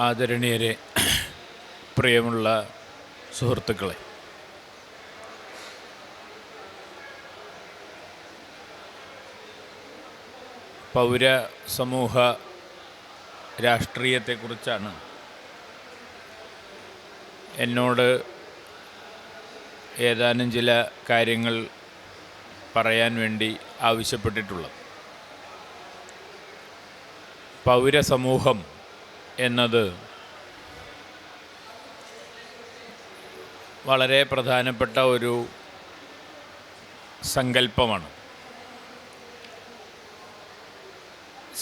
ആദരണീയരെ, പ്രിയമുള്ള സുഹൃത്തുക്കളെ, പൗര സമൂഹ രാഷ്ട്രീയത്തെക്കുറിച്ചാണ് എന്നോട് ഏതാനും ചില കാര്യങ്ങൾ പറയാൻ വേണ്ടി ആവശ്യപ്പെട്ടിട്ടുള്ളത്. പൗരസമൂഹം എന്നത് വളരെ പ്രധാനപ്പെട്ട ഒരു സങ്കല്പമാണ്.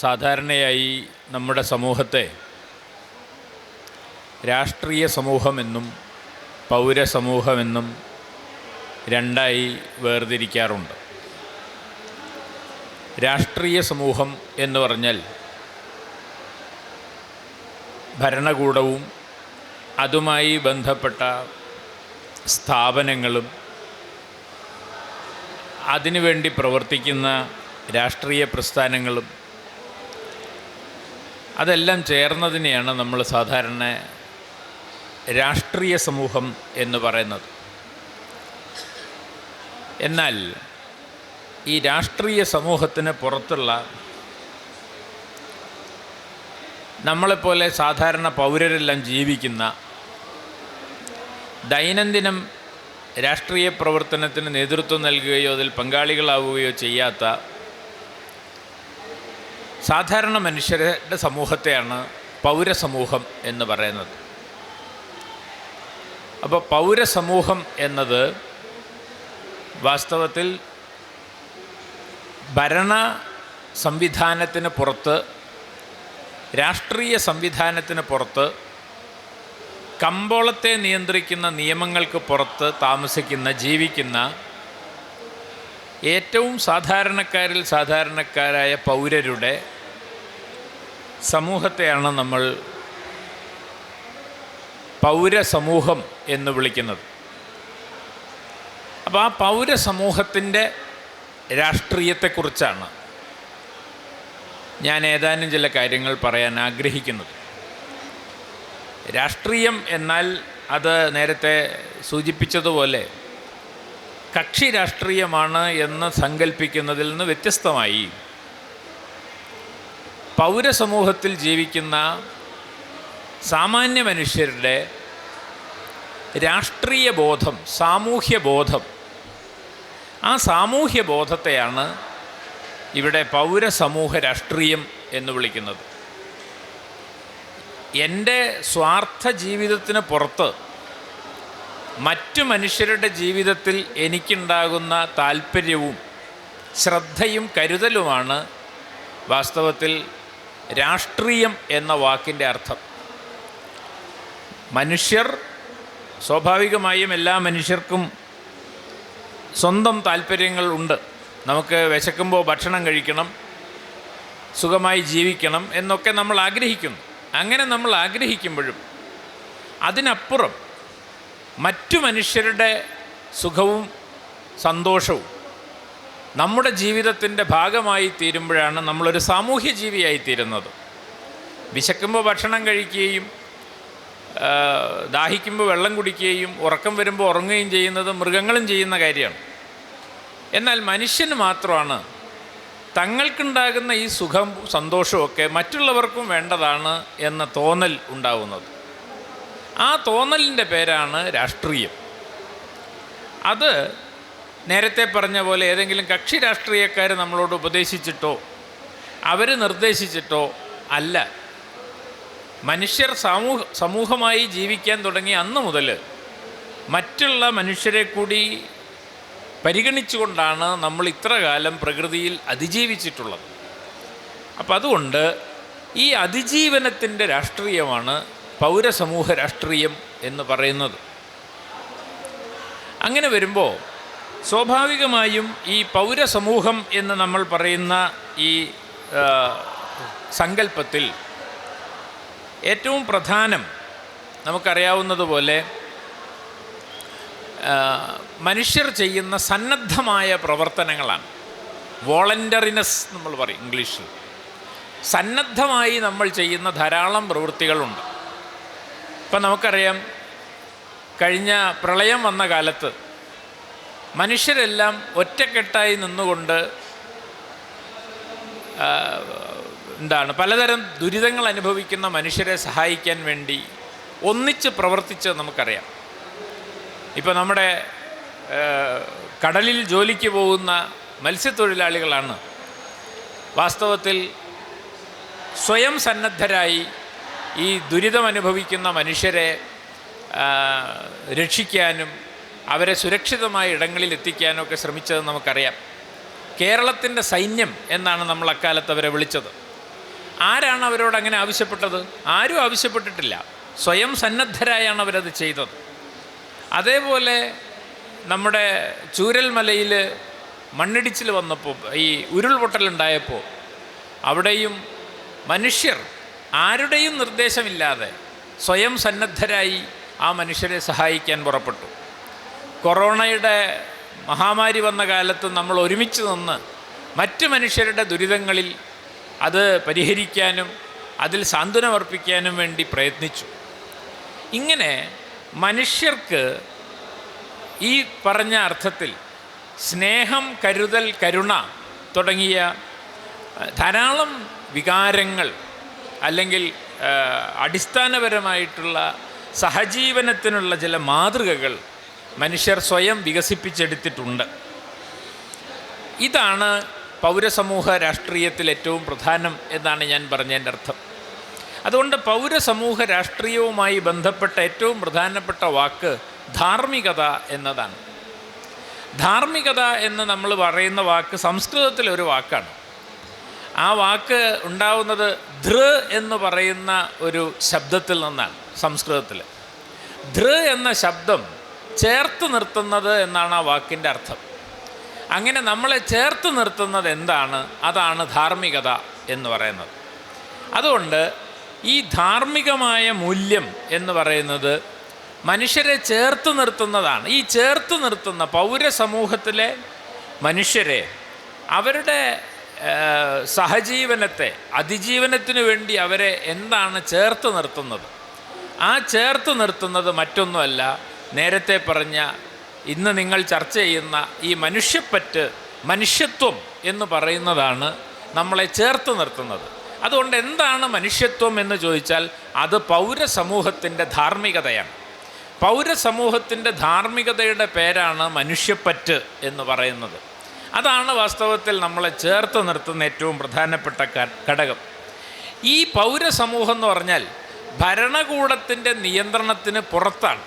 സാധാരണയായി നമ്മുടെ സമൂഹത്തെ രാഷ്ട്രീയ സമൂഹമെന്നും പൗരസമൂഹമെന്നും രണ്ടായി വേർതിരിക്കാറുണ്ട്. രാഷ്ട്രീയ സമൂഹം എന്ന് പറഞ്ഞാൽ ഭരണകൂടവും അതുമായി ബന്ധപ്പെട്ട സ്ഥാപനങ്ങളും അതിനുവേണ്ടി പ്രവർത്തിക്കുന്ന രാഷ്ട്രീയ പ്രസ്ഥാനങ്ങളും അതെല്ലാം ചേർന്നതിനെയാണ് നമ്മൾ സാധാരണ രാഷ്ട്രീയ സമൂഹം എന്ന് പറയുന്നത്. എന്നാൽ ഈ രാഷ്ട്രീയ സമൂഹത്തിന് പുറത്തുള്ള നമ്മളെപ്പോലെ സാധാരണ പൗരരെല്ലാം ജീവിക്കുന്ന, ദൈനംദിനം രാഷ്ട്രീയ പ്രവർത്തനത്തിന് നേതൃത്വം നൽകുകയോ അതിൽ പങ്കാളികളാവുകയോ ചെയ്യാത്ത സാധാരണ മനുഷ്യരുടെ സമൂഹത്തെയാണ് പൗരസമൂഹം എന്ന് പറയുന്നത്. അപ്പോൾ പൗരസമൂഹം എന്നത് വാസ്തവത്തിൽ ഭരണ സംവിധാനത്തിന് പുറത്ത്, രാഷ്ട്രീയ സംവിധാനത്തിന് പുറത്ത്, കമ്പോളത്തെ നിയന്ത്രിക്കുന്ന നിയമങ്ങൾക്ക് പുറത്ത് താമസിക്കുന്ന, ജീവിക്കുന്ന ഏറ്റവും സാധാരണക്കാരിൽ സാധാരണക്കാരായ പൗരരുടെ സമൂഹത്തെയാണ് നമ്മൾ പൗരസമൂഹം എന്ന് വിളിക്കുന്നത്. അപ്പോൾ ആ പൗരസമൂഹത്തിൻ്റെ രാഷ്ട്രീയത്തെക്കുറിച്ചാണ് ഞാൻ ഏതാനും ചില കാര്യങ്ങൾ പറയാൻ ആഗ്രഹിക്കുന്നത്. രാഷ്ട്രീയം എന്നാൽ അത് നേരത്തെ സൂചിപ്പിച്ചതുപോലെ കക്ഷി രാഷ്ട്രീയമാണ് എന്ന് സങ്കല്പിക്കുന്നതിൽ നിന്ന് വ്യത്യസ്തമായി പൗരസമൂഹത്തിൽ ജീവിക്കുന്ന സാമാന്യ മനുഷ്യരുടെ രാഷ്ട്രീയ ബോധം, സാമൂഹ്യബോധം, ആ സാമൂഹ്യബോധത്തെയാണ് ഇവിടെ പൗരസമൂഹ രാഷ്ട്രീയം എന്ന് വിളിക്കുന്നത്. എൻ്റെ സ്വാർത്ഥ ജീവിതത്തിന് പുറത്ത് മറ്റു മനുഷ്യരുടെ ജീവിതത്തിൽ എനിക്കുണ്ടാകുന്ന താല്പര്യവും ശ്രദ്ധയും കരുതലുമാണ് വാസ്തവത്തിൽ രാഷ്ട്രീയം എന്ന വാക്കിൻ്റെ അർത്ഥം. മനുഷ്യർ സ്വാഭാവികമായും എല്ലാ മനുഷ്യർക്കും സ്വന്തം താല്പര്യങ്ങൾ ഉണ്ട്. നമുക്ക് വിശക്കുമ്പോൾ ഭക്ഷണം കഴിക്കണം, സുഖമായി ജീവിക്കണം എന്നൊക്കെ നമ്മൾ ആഗ്രഹിക്കുന്നു. അങ്ങനെ നമ്മൾ ആഗ്രഹിക്കുമ്പോഴും അതിനപ്പുറം മറ്റു മനുഷ്യരുടെ സുഖവും സന്തോഷവും നമ്മുടെ ജീവിതത്തിൻ്റെ ഭാഗമായി തീരുമ്പോഴാണ് നമ്മളൊരു സാമൂഹ്യ ജീവിയായി തീരുന്നത്. വിശക്കുമ്പോൾ ഭക്ഷണം കഴിക്കുകയും ദാഹിക്കുമ്പോൾ വെള്ളം കുടിക്കുകയും ഉറക്കം വരുമ്പോൾ ഉറങ്ങുകയും ചെയ്യുന്നത് മൃഗങ്ങളും ചെയ്യുന്ന കാര്യമാണ്. എന്നാൽ മനുഷ്യന് മാത്രമാണ് തങ്ങൾക്കുണ്ടാകുന്ന ഈ സുഖം സന്തോഷമൊക്കെ മറ്റുള്ളവർക്കും വേണ്ടതാണ് എന്ന തോന്നൽ ഉണ്ടാവുന്നത്. ആ തോന്നലിൻ്റെ പേരാണ് രാഷ്ട്രീയം. അത് നേരത്തെ പറഞ്ഞ പോലെ ഏതെങ്കിലും കക്ഷി രാഷ്ട്രീയക്കാർ നമ്മളോട് ഉപദേശിച്ചിട്ടോ അവർ നിർദ്ദേശിച്ചിട്ടോ അല്ല. മനുഷ്യർ സമൂഹമായി ജീവിക്കാൻ തുടങ്ങിയ അന്ന് മുതൽ മറ്റുള്ള മനുഷ്യരെ കൂടി പരിഗണിച്ചുകൊണ്ടാണ് നമ്മൾ ഇത്ര കാലം പ്രകൃതിയിൽ അതിജീവിച്ചിട്ടുള്ളത്. അപ്പം അതുകൊണ്ട് ഈ അതിജീവനത്തിൻ്റെ രാഷ്ട്രീയമാണ് പൗരസമൂഹ രാഷ്ട്രീയം എന്ന് പറയുന്നത്. അങ്ങനെ വരുമ്പോൾ സ്വാഭാവികമായും ഈ പൗരസമൂഹം എന്ന് നമ്മൾ പറയുന്ന ഈ സങ്കല്പത്തിൽ ഏറ്റവും പ്രധാനം നമുക്കറിയാവുന്നതുപോലെ മനുഷ്യർ ചെയ്യുന്ന സന്നദ്ധമായ പ്രവർത്തനങ്ങളാണ്. വോളണ്ടറിനെസ് നമ്മൾ പറയും ഇംഗ്ലീഷിൽ. സന്നദ്ധമായി നമ്മൾ ചെയ്യുന്ന ധാരാളം പ്രവൃത്തികളുണ്ട്. ഇപ്പം നമുക്കറിയാം, കഴിഞ്ഞ പ്രളയം വന്ന കാലത്ത് മനുഷ്യരെല്ലാം ഒറ്റക്കെട്ടായി നിന്നുകൊണ്ട് പലതരം ദുരിതങ്ങൾ അനുഭവിക്കുന്ന മനുഷ്യരെ സഹായിക്കാൻ വേണ്ടി ഒന്നിച്ച് പ്രവർത്തിച്ച് നമുക്കറിയാം. ഇപ്പോൾ നമ്മുടെ കടലിൽ ജോലിക്ക് പോകുന്ന മത്സ്യത്തൊഴിലാളികളാണ് വാസ്തവത്തിൽ സ്വയം സന്നദ്ധരായി ഈ ദുരിതമനുഭവിക്കുന്ന മനുഷ്യരെ രക്ഷിക്കാനും അവരെ സുരക്ഷിതമായ ഇടങ്ങളിൽ എത്തിക്കാനും ഒക്കെ ശ്രമിച്ചത് നമുക്കറിയാം. കേരളത്തിൻ്റെ സൈന്യം എന്നാണ് നമ്മൾ അക്കാലത്ത് അവരെ വിളിച്ചത്. ആരാണ് അവരോട് അങ്ങനെ ആവശ്യപ്പെട്ടത്? ആരും ആവശ്യപ്പെട്ടിട്ടില്ല. സ്വയം സന്നദ്ധരായാണ് അവരത് ചെയ്തത്. അതേപോലെ നമ്മുടെ ചൂരൽമലയിൽ മണ്ണിടിച്ചിൽ വന്നപ്പോൾ, ഈ ഉരുൾപൊട്ടലുണ്ടായപ്പോൾ അവിടെയും മനുഷ്യർ ആരുടെയും നിർദ്ദേശമില്ലാതെ സ്വയം സന്നദ്ധരായി ആ മനുഷ്യരെ സഹായിക്കാൻ പുറപ്പെട്ടു. കൊറോണയുടെ മഹാമാരി വന്ന കാലത്ത് നമ്മൾ ഒരുമിച്ച് നിന്ന് മറ്റ് മനുഷ്യരുടെ ദുരിതങ്ങളിൽ അത് പരിഹരിക്കാനും അതിൽ സാന്ത്വനമർപ്പിക്കാനും വേണ്ടി പ്രയത്നിച്ചു. ഇങ്ങനെ മനുഷ്യർക്ക് ഈ പറഞ്ഞ അർത്ഥത്തിൽ സ്നേഹം, കരുതൽ, കരുണ തുടങ്ങിയ ധാരാളം വികാരങ്ങൾ അല്ലെങ്കിൽ അടിസ്ഥാനപരമായിട്ടുള്ള സഹജീവനത്തിനുള്ള ചില മാതൃകകൾ മനുഷ്യർ സ്വയം വികസിപ്പിച്ചെടുത്തിട്ടുണ്ട്. ഇതാണ് പൗരസമൂഹ രാഷ്ട്രീയത്തിൽ ഏറ്റവും പ്രധാനം എന്നാണ് ഞാൻ പറഞ്ഞതിൻ്റെ അർത്ഥം. അതുകൊണ്ട് പൗരസമൂഹ രാഷ്ട്രീയവുമായി ബന്ധപ്പെട്ട ഏറ്റവും പ്രധാനപ്പെട്ട വാക്ക് ധാർമ്മികത എന്നതാണ്. ധാർമ്മികത എന്ന് നമ്മൾ പറയുന്ന വാക്ക് സംസ്കൃതത്തിലൊരു വാക്കാണ്. ആ വാക്ക് ഉണ്ടാവുന്നത് ധൃ എന്ന് പറയുന്ന ഒരു ശബ്ദത്തിൽ നിന്നാണ്. സംസ്കൃതത്തിൽ ധൃ എന്ന ശബ്ദം ചേർത്ത് നിർത്തുന്നത് എന്നാണ് ആ വാക്കിൻ്റെ അർത്ഥം. അങ്ങനെ നമ്മളെ ചേർത്ത് നിർത്തുന്നത് എന്താണ്? അതാണ് ധാർമ്മികത എന്ന് പറയുന്നത്. അതുകൊണ്ട് ഈ ധാർമ്മികമായ മൂല്യം എന്ന് പറയുന്നത് മനുഷ്യരെ ചേർത്ത് നിർത്തുന്നതാണ്. ഈ ചേർത്ത് നിർത്തുന്ന പൗരസമൂഹത്തിലെ മനുഷ്യരെ അവരുടെ സഹജീവനത്തെ, അതിജീവനത്തിനു വേണ്ടി അവരെ എന്താണ് ചേർത്ത് നിർത്തുന്നത്? ആ ചേർത്ത് നിർത്തുന്നത് മറ്റൊന്നുമല്ല, നേരത്തെ പറഞ്ഞ ഇന്ന് നിങ്ങൾ ചർച്ച ചെയ്യുന്ന ഈ മനുഷ്യപ്പറ്റ്, മനുഷ്യത്വം എന്ന് പറയുന്നതാണ് നമ്മളെ ചേർത്ത് നിർത്തുന്നത്. അതുകൊണ്ട് എന്താണ് മനുഷ്യത്വം എന്ന് ചോദിച്ചാൽ അത് പൗരസമൂഹത്തിൻ്റെ ധാർമ്മികതയാണ്. പൗരസമൂഹത്തിൻ്റെ ധാർമ്മികതയുടെ പേരാണ് മനുഷ്യപ്പറ്റ് എന്ന് പറയുന്നത്. അതാണ് വാസ്തവത്തിൽ നമ്മളെ ചേർത്ത് നിർത്തുന്ന ഏറ്റവും പ്രധാനപ്പെട്ട ഘടകം. ഈ പൗരസമൂഹം എന്ന് പറഞ്ഞാൽ ഭരണകൂടത്തിൻ്റെ നിയന്ത്രണത്തിന് പുറത്താണ്.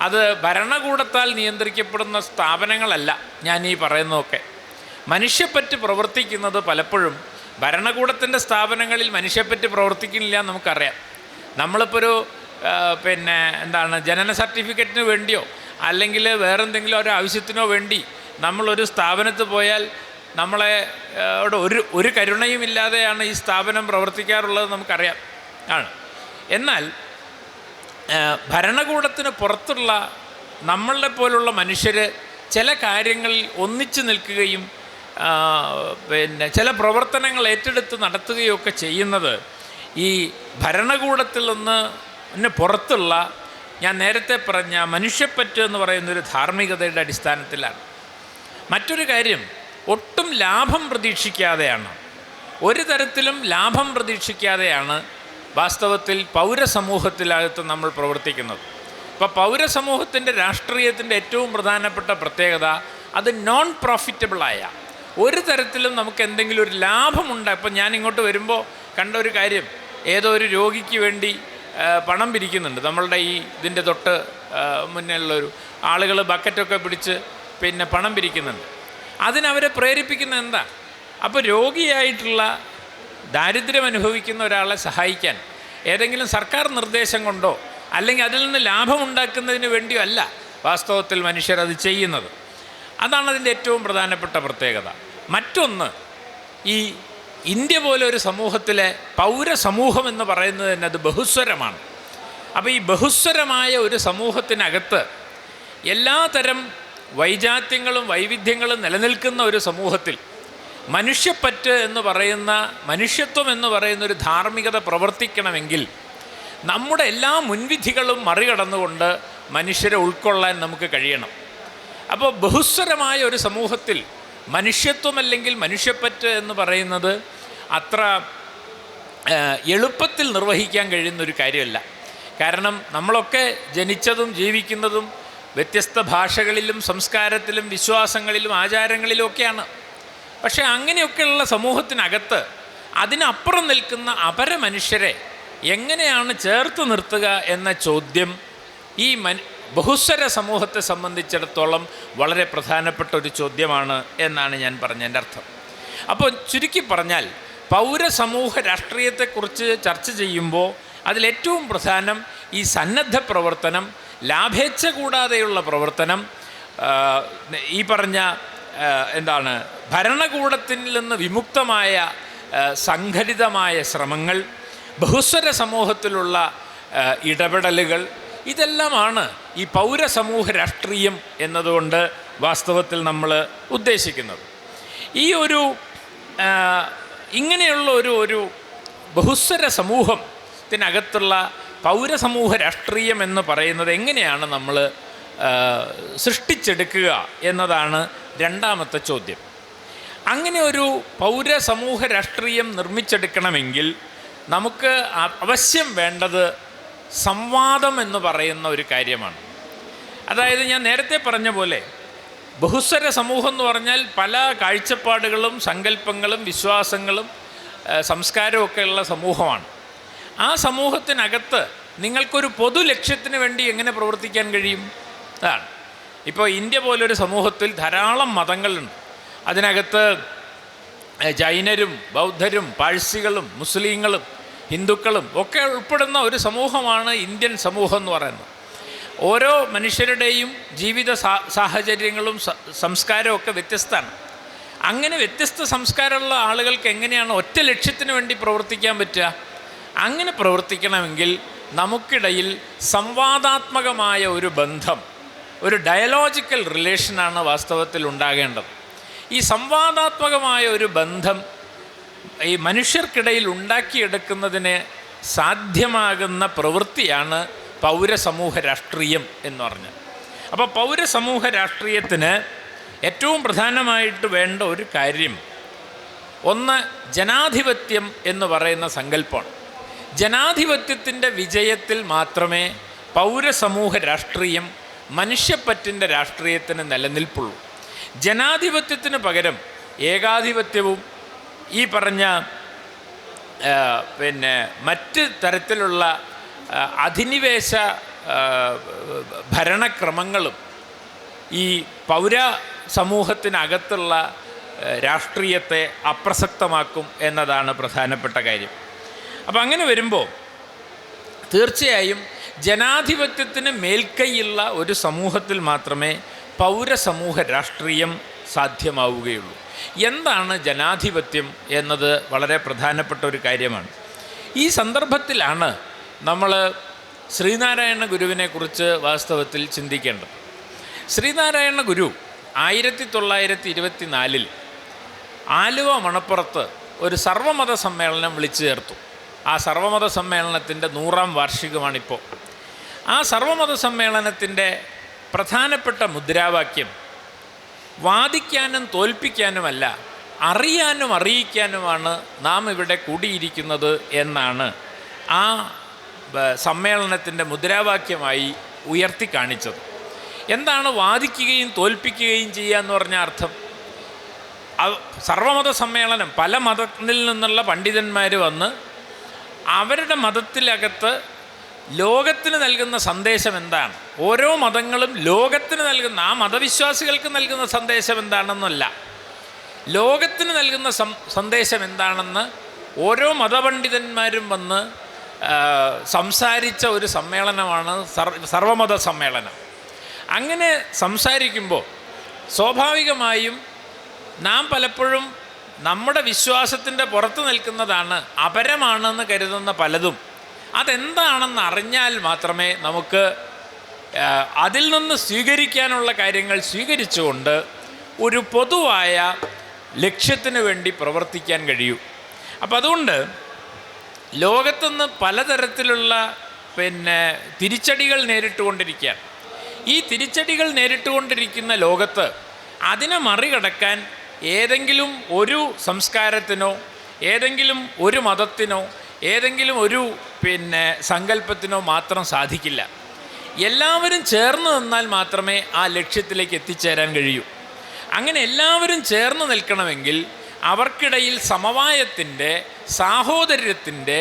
അത് ഭരണകൂടത്താൽ നിയന്ത്രിക്കപ്പെടുന്ന സ്ഥാപനങ്ങളല്ല ഞാൻ ഈ പറയുന്നതൊക്കെ. മനുഷ്യപ്പറ്റ് പ്രവർത്തിക്കുന്നത് പലപ്പോഴും ഭരണകൂടത്തിൻ്റെ സ്ഥാപനങ്ങളിൽ മനുഷ്യപ്പറ്റ് പ്രവർത്തിക്കുന്നില്ല എന്ന് നമുക്കറിയാം. നമ്മളിപ്പോൾ ഒരു ജനന സർട്ടിഫിക്കറ്റിന് വേണ്ടിയോ അല്ലെങ്കിൽ വേറെന്തെങ്കിലും ഒരു ആവശ്യത്തിനോ വേണ്ടി നമ്മളൊരു സ്ഥാപനത്ത് പോയാൽ നമ്മളെ ഒരു കരുണയും ഇല്ലാതെയാണ് ഈ സ്ഥാപനം പ്രവർത്തിക്കാറുള്ളത് നമുക്കറിയാം ആണ്. എന്നാൽ ഭരണകൂടത്തിന് പുറത്തുള്ള നമ്മളെ പോലുള്ള മനുഷ്യർ ചില കാര്യങ്ങളിൽ ഒന്നിച്ചു നിൽക്കുകയും ചില പ്രവർത്തനങ്ങൾ ഏറ്റെടുത്ത് നടത്തുകയൊക്കെ ചെയ്യുന്നത് ഈ ഭരണകൂടത്തിൽ നിന്ന് പുറത്തുള്ള ഞാൻ നേരത്തെ പറഞ്ഞ മനുഷ്യപ്പറ്റ് എന്ന് പറയുന്നൊരു ധാർമ്മികതയുടെ അടിസ്ഥാനത്തിലാണ്. മറ്റൊരു കാര്യം, ഒട്ടും ലാഭം പ്രതീക്ഷിക്കാതെയാണ്, ഒരു തരത്തിലും ലാഭം പ്രതീക്ഷിക്കാതെയാണ് വാസ്തവത്തിൽ പൗരസമൂഹത്തിനകത്ത് നമ്മൾ പ്രവർത്തിക്കുന്നത്. ഇപ്പോൾ പൗരസമൂഹത്തിൻ്റെ രാഷ്ട്രീയത്തിൻ്റെ ഏറ്റവും പ്രധാനപ്പെട്ട പ്രത്യേകത അത് നോൺ പ്രോഫിറ്റബിളായ, ഒരു തരത്തിലും നമുക്ക് എന്തെങ്കിലും ഒരു ലാഭമുണ്ട്. ഇപ്പം ഞാൻ ഇങ്ങോട്ട് വരുമ്പോൾ കണ്ട ഒരു കാര്യം, ഏതോ ഒരു രോഗിക്ക് വേണ്ടി പണം പിരിക്കുന്നുണ്ട്. നമ്മളുടെ ഈ ഇതിൻ്റെ തൊട്ട് മുന്നിലുള്ളൊരു ആളുകൾ ബക്കറ്റൊക്കെ പിടിച്ച് പണം പിരിക്കുന്നുണ്ട്. അതിനവരെ പ്രേരിപ്പിക്കുന്നത് എന്താ? അപ്പോൾ രോഗിയായിട്ടുള്ള ദാരിദ്ര്യം അനുഭവിക്കുന്ന ഒരാളെ സഹായിക്കാൻ ഏതെങ്കിലും സർക്കാർ നിർദ്ദേശം കൊണ്ടോ അല്ലെങ്കിൽ അതിൽ നിന്ന് ലാഭമുണ്ടാക്കുന്നതിന് വേണ്ടിയോ അല്ല വാസ്തവത്തിൽ മനുഷ്യരത് ചെയ്യുന്നത്. അതാണ് അതിൻ്റെ ഏറ്റവും പ്രധാനപ്പെട്ട പ്രത്യേകത. മറ്റൊന്ന്, ഈ ഇന്ത്യ പോലെ ഒരു സമൂഹത്തിലെ പൗരസമൂഹം എന്ന് പറയുന്നത് തന്നെ അത് ബഹുസ്വരമാണ്. അപ്പോൾ ഈ ബഹുസ്വരമായ ഒരു സമൂഹത്തിനകത്ത് എല്ലാതരം വൈജാത്യങ്ങളും വൈവിധ്യങ്ങളും നിലനിൽക്കുന്ന ഒരു സമൂഹത്തിൽ മനുഷ്യപ്പറ്റ് എന്ന് പറയുന്ന, മനുഷ്യത്വം എന്ന് പറയുന്ന ഒരു ധാർമ്മികത പ്രവർത്തിക്കണമെങ്കിൽ നമ്മുടെ എല്ലാ മുൻവിധികളും മറികടന്നുകൊണ്ട് മനുഷ്യരെ ഉൾക്കൊള്ളാൻ നമുക്ക് കഴിയണം. അപ്പോൾ ബഹുസ്വരമായ ഒരു സമൂഹത്തിൽ മനുഷ്യത്വം അല്ലെങ്കിൽ മനുഷ്യപ്പറ്റ് എന്ന് പറയുന്നത് അത്ര എളുപ്പത്തിൽ നിർവഹിക്കാൻ കഴിയുന്നൊരു കാര്യമല്ല. കാരണം നമ്മളൊക്കെ ജനിച്ചതും ജീവിക്കുന്നതും വ്യത്യസ്ത ഭാഷകളിലും സംസ്കാരത്തിലും വിശ്വാസങ്ങളിലും ആചാരങ്ങളിലും ഒക്കെയാണ്. പക്ഷേ അങ്ങനെയൊക്കെയുള്ള സമൂഹത്തിനകത്ത് അതിനപ്പുറം നിൽക്കുന്ന അപരമനുഷ്യരെ എങ്ങനെയാണ് ചേർത്ത് നിർത്തുക എന്ന ചോദ്യം ഈ ബഹുസ്വര സമൂഹത്തെ സംബന്ധിച്ചിടത്തോളം വളരെ പ്രധാനപ്പെട്ട ഒരു ചോദ്യമാണ് എന്നാണ് ഞാൻ പറഞ്ഞതിൻ്റെ അർത്ഥം. അപ്പോൾ ചുരുക്കി പറഞ്ഞാൽ പൗരസമൂഹ രാഷ്ട്രീയത്തെക്കുറിച്ച് ചർച്ച ചെയ്യുമ്പോൾ അതിലേറ്റവും പ്രധാനം ഈ സന്നദ്ധ പ്രവർത്തനം, ലാഭേച്ഛ കൂടാതെയുള്ള പ്രവർത്തനം, ഈ പറഞ്ഞ ഭരണകൂടത്തിൽ നിന്ന് വിമുക്തമായ സംഘടിതമായ ശ്രമങ്ങൾ, ബഹുസ്വര സമൂഹത്തിലുള്ള ഇടപെടലുകൾ, ഇതെല്ലാമാണ് ഈ പൗരസമൂഹ രാഷ്ട്രീയം എന്നതുകൊണ്ട് വാസ്തവത്തിൽ നമ്മൾ ഉദ്ദേശിക്കുന്നത്. ഈ ഇങ്ങനെയുള്ള ഒരു ബഹുസ്വര സമൂഹത്തിനകത്തുള്ള പൗരസമൂഹ രാഷ്ട്രീയം എന്ന് പറയുന്നത് എങ്ങനെയാണ് നമ്മൾ സൃഷ്ടിച്ചെടുക്കുക എന്നതാണ് രണ്ടാമത്തെ ചോദ്യം. അങ്ങനെ ഒരു പൗരസമൂഹ രാഷ്ട്രീയം നിർമ്മിച്ചെടുക്കണമെങ്കിൽ നമുക്ക് അവശ്യം വേണ്ടത് സംവാദം എന്ന് പറയുന്ന ഒരു കാര്യമാണ്. അതായത് ഞാൻ നേരത്തെ പറഞ്ഞ പോലെ ബഹുസ്വര സമൂഹം എന്ന് പറഞ്ഞാൽ പല കാഴ്ചപ്പാടുകളും സങ്കല്പങ്ങളും വിശ്വാസങ്ങളും സംസ്കാരവും ഒക്കെയുള്ള സമൂഹമാണ്. ആ സമൂഹത്തിനകത്ത് നിങ്ങൾക്കൊരു പൊതു ലക്ഷ്യത്തിന് വേണ്ടി എങ്ങനെ പ്രവർത്തിക്കാൻ കഴിയും? അതാണ്. ഇപ്പോൾ ഇന്ത്യ പോലൊരു സമൂഹത്തിൽ ധാരാളം മതങ്ങളുണ്ട്. അതിനകത്ത് ജൈനരും ബൗദ്ധരും പാഴ്സികളും മുസ്ലിങ്ങളും ഹിന്ദുക്കളും ഒക്കെ ഉൾപ്പെടുന്ന ഒരു സമൂഹമാണ് ഇന്ത്യൻ സമൂഹം എന്ന് പറയുന്നത്. ഓരോ മനുഷ്യരുടെയും ജീവിത സാഹചര്യങ്ങളും സംസ്കാരവും ഒക്കെ വ്യത്യസ്തമാണ്. അങ്ങനെ വ്യത്യസ്ത സംസ്കാരമുള്ള ആളുകൾക്ക് എങ്ങനെയാണ് ഒറ്റ ലക്ഷ്യത്തിന് വേണ്ടി പ്രവർത്തിക്കാൻ പറ്റുക? അങ്ങനെ പ്രവർത്തിക്കണമെങ്കിൽ നമുക്കിടയിൽ സംവാദാത്മകമായ ഒരു ബന്ധം, ഒരു ഡയലോജിക്കൽ റിലേഷനാണ് വാസ്തവത്തിൽ ഉണ്ടാകേണ്ടത്. ഈ സംവാദാത്മകമായ ഒരു ബന്ധം ഈ മനുഷ്യർക്കിടയിൽ ഉണ്ടാക്കിയെടുക്കുന്നതിന് സാധ്യമാകുന്ന പ്രവൃത്തിയാണ് പൗരസമൂഹ രാഷ്ട്രീയം എന്ന് പറഞ്ഞത്. അപ്പോൾ പൗരസമൂഹ രാഷ്ട്രീയത്തിന് ഏറ്റവും പ്രധാനമായിട്ട് വേണ്ട ഒരു കാര്യം ഒന്ന് ജനാധിപത്യം എന്ന് പറയുന്ന സങ്കല്പമാണ്. ജനാധിപത്യത്തിൻ്റെ വിജയത്തിൽ മാത്രമേ പൗരസമൂഹ രാഷ്ട്രീയം മനുഷ്യപ്പറ്റിൻ്റെ രാഷ്ട്രീയത്തിന് നിലനിൽപ്പുള്ളൂ. ജനാധിപത്യത്തിന് പകരം ഏകാധിപത്യവും ഈ പറഞ്ഞ മറ്റ് തരത്തിലുള്ള അധിനിവേശ ഭരണക്രമങ്ങളും ഈ പൗര സമൂഹത്തിനകത്തുള്ള രാഷ്ട്രീയത്തെ അപ്രസക്തമാക്കും എന്നതാണ് പ്രധാനപ്പെട്ട കാര്യം. അപ്പം അങ്ങനെ വരുമ്പോൾ തീർച്ചയായും ജനാധിപത്യത്തിന് മേൽക്കൈയുള്ള ഒരു സമൂഹത്തിൽ മാത്രമേ പൗരസമൂഹ രാഷ്ട്രീയം സാധ്യമാവുകയുള്ളൂ. എന്താണ് ജനാധിപത്യം എന്നത് വളരെ പ്രധാനപ്പെട്ട ഒരു കാര്യമാണ്. ഈ സന്ദർഭത്തിലാണ് നമ്മൾ ശ്രീനാരായണ ഗുരുവിനെക്കുറിച്ച് വാസ്തവത്തിൽ ചിന്തിക്കേണ്ടത്. ശ്രീനാരായണ ഗുരു 1924 ആലുവ മണപ്പുറത്ത് ഒരു സർവമത സമ്മേളനം വിളിച്ചു ചേർത്തു. ആ സർവമത സമ്മേളനത്തിൻ്റെ 100ാം വാർഷികമാണിപ്പോൾ. ആ സർവമത സമ്മേളനത്തിൻ്റെ പ്രധാനപ്പെട്ട മുദ്രാവാക്യം വാദിക്കാനും തോൽപ്പിക്കാനുമല്ല, അറിയാനും അറിയിക്കാനുമാണ് നാം ഇവിടെ കൂടിയിരിക്കുന്നത് എന്നാണ് ആ സമ്മേളനത്തിൻ്റെ മുദ്രാവാക്യമായി ഉയർത്തി കാണിച്ചത്. എന്താണ് വാദിക്കുകയും തോൽപ്പിക്കുകയും ചെയ്യുക എന്ന് പറഞ്ഞ അർത്ഥം? സർവമത സമ്മേളനം, പല മതത്തിൽ നിന്നുള്ള പണ്ഡിതന്മാർ വന്ന് അവരുടെ മതത്തിലകത്ത് ലോകത്തിന് നൽകുന്ന സന്ദേശം എന്താണ്, ഓരോ മതങ്ങളും ലോകത്തിന് നൽകുന്ന, ആ മതവിശ്വാസികൾക്ക് നൽകുന്ന സന്ദേശം എന്താണെന്നല്ല, ലോകത്തിന് നൽകുന്ന സന്ദേശം എന്താണെന്ന് ഓരോ മതപണ്ഡിതന്മാരും വന്ന് സംസാരിച്ച ഒരു സമ്മേളനമാണ് സർവമത സമ്മേളനം. അങ്ങനെ സംസാരിക്കുമ്പോൾ സ്വാഭാവികമായും നാം പലപ്പോഴും നമ്മുടെ വിശ്വാസത്തിൻ്റെ പുറത്ത് നിൽക്കുന്നതാണ്, അപരമാണെന്ന് കരുതുന്ന പലതും അതെന്താണെന്ന് അറിഞ്ഞാൽ മാത്രമേ നമുക്ക് അതിൽ നിന്ന് സ്വീകരിക്കാനുള്ള കാര്യങ്ങൾ സ്വീകരിച്ചുകൊണ്ട് ഒരു പൊതുവായ ലക്ഷ്യത്തിന് വേണ്ടി പ്രവർത്തിക്കാൻ കഴിയൂ. അപ്പം അതുകൊണ്ട് ലോകത്തുനിന്ന് പലതരത്തിലുള്ള തിരിച്ചടികൾ നേരിട്ടുകൊണ്ടിരിക്കുകയാണ്. ഈ തിരിച്ചടികൾ നേരിട്ടുകൊണ്ടിരിക്കുന്ന ലോകത്ത് അതിനെ മറികടക്കാൻ ഏതെങ്കിലും ഒരു സംസ്കാരത്തിനോ ഏതെങ്കിലും ഒരു മതത്തിനോ ഏതെങ്കിലും ഒരു സങ്കല്പത്തിനോ മാത്രം സാധിക്കില്ല. എല്ലാവരും ചേർന്ന് നിന്നാൽ മാത്രമേ ആ ലക്ഷ്യത്തിലേക്ക് എത്തിച്ചേരാൻ കഴിയൂ. അങ്ങനെ എല്ലാവരും ചേർന്ന് നിൽക്കണമെങ്കിൽ അവർക്കിടയിൽ സമവായത്തിൻ്റെ, സാഹോദര്യത്തിൻ്റെ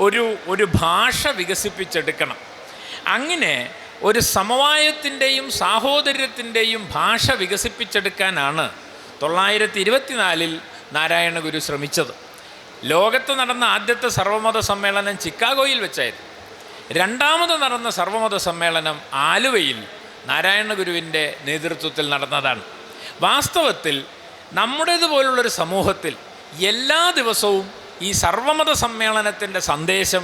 ഒരു ഭാഷ വികസിപ്പിച്ചെടുക്കണം. അങ്ങനെ ഒരു സമവായത്തിൻ്റെയും സാഹോദര്യത്തിൻ്റെയും ഭാഷ വികസിപ്പിച്ചെടുക്കാനാണ് 924 നാരായണ ഗുരു ശ്രമിച്ചത്. ലോകത്ത് നടന്ന ആദ്യത്തെ സർവമത സമ്മേളനം ചിക്കാഗോയിൽ വെച്ചായിരുന്നു. രണ്ടാമത് നടന്ന സർവമത സമ്മേളനം ആലുവയിൽ നാരായണ ഗുരുവിൻ്റെ നേതൃത്വത്തിൽ നടന്നതാണ്. വാസ്തവത്തിൽ നമ്മുടേതുപോലുള്ളൊരു സമൂഹത്തിൽ എല്ലാ ദിവസവും ഈ സർവമത സമ്മേളനത്തിൻ്റെ സന്ദേശം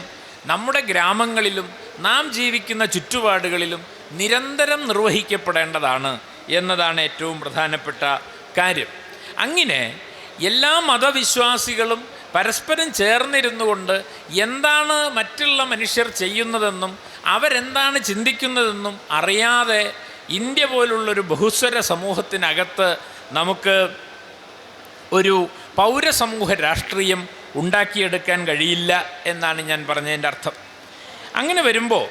നമ്മുടെ ഗ്രാമങ്ങളിലും നാം ജീവിക്കുന്ന ചുറ്റുപാടുകളിലും നിരന്തരം നിർവഹിക്കപ്പെടേണ്ടതാണ് എന്നതാണ് ഏറ്റവും പ്രധാനപ്പെട്ട കാര്യം. അങ്ങനെ എല്ലാ മതവിശ്വാസികളും പരസ്പരം ചേർന്നിരുന്നു കൊണ്ട് എന്താണ് മറ്റുള്ള മനുഷ്യർ ചെയ്യുന്നതെന്നും അവരെന്താണ് ചിന്തിക്കുന്നതെന്നും അറിയാതെ ഇന്ത്യ പോലുള്ളൊരു ബഹുസ്വര സമൂഹത്തിനകത്ത് നമുക്ക് ഒരു പൗരസമൂഹ രാഷ്ട്രീയം ഉണ്ടാക്കിയെടുക്കാൻ കഴിയില്ല എന്നാണ് ഞാൻ പറഞ്ഞതിൻ്റെ അർത്ഥം. അങ്ങനെ വരുമ്പോൾ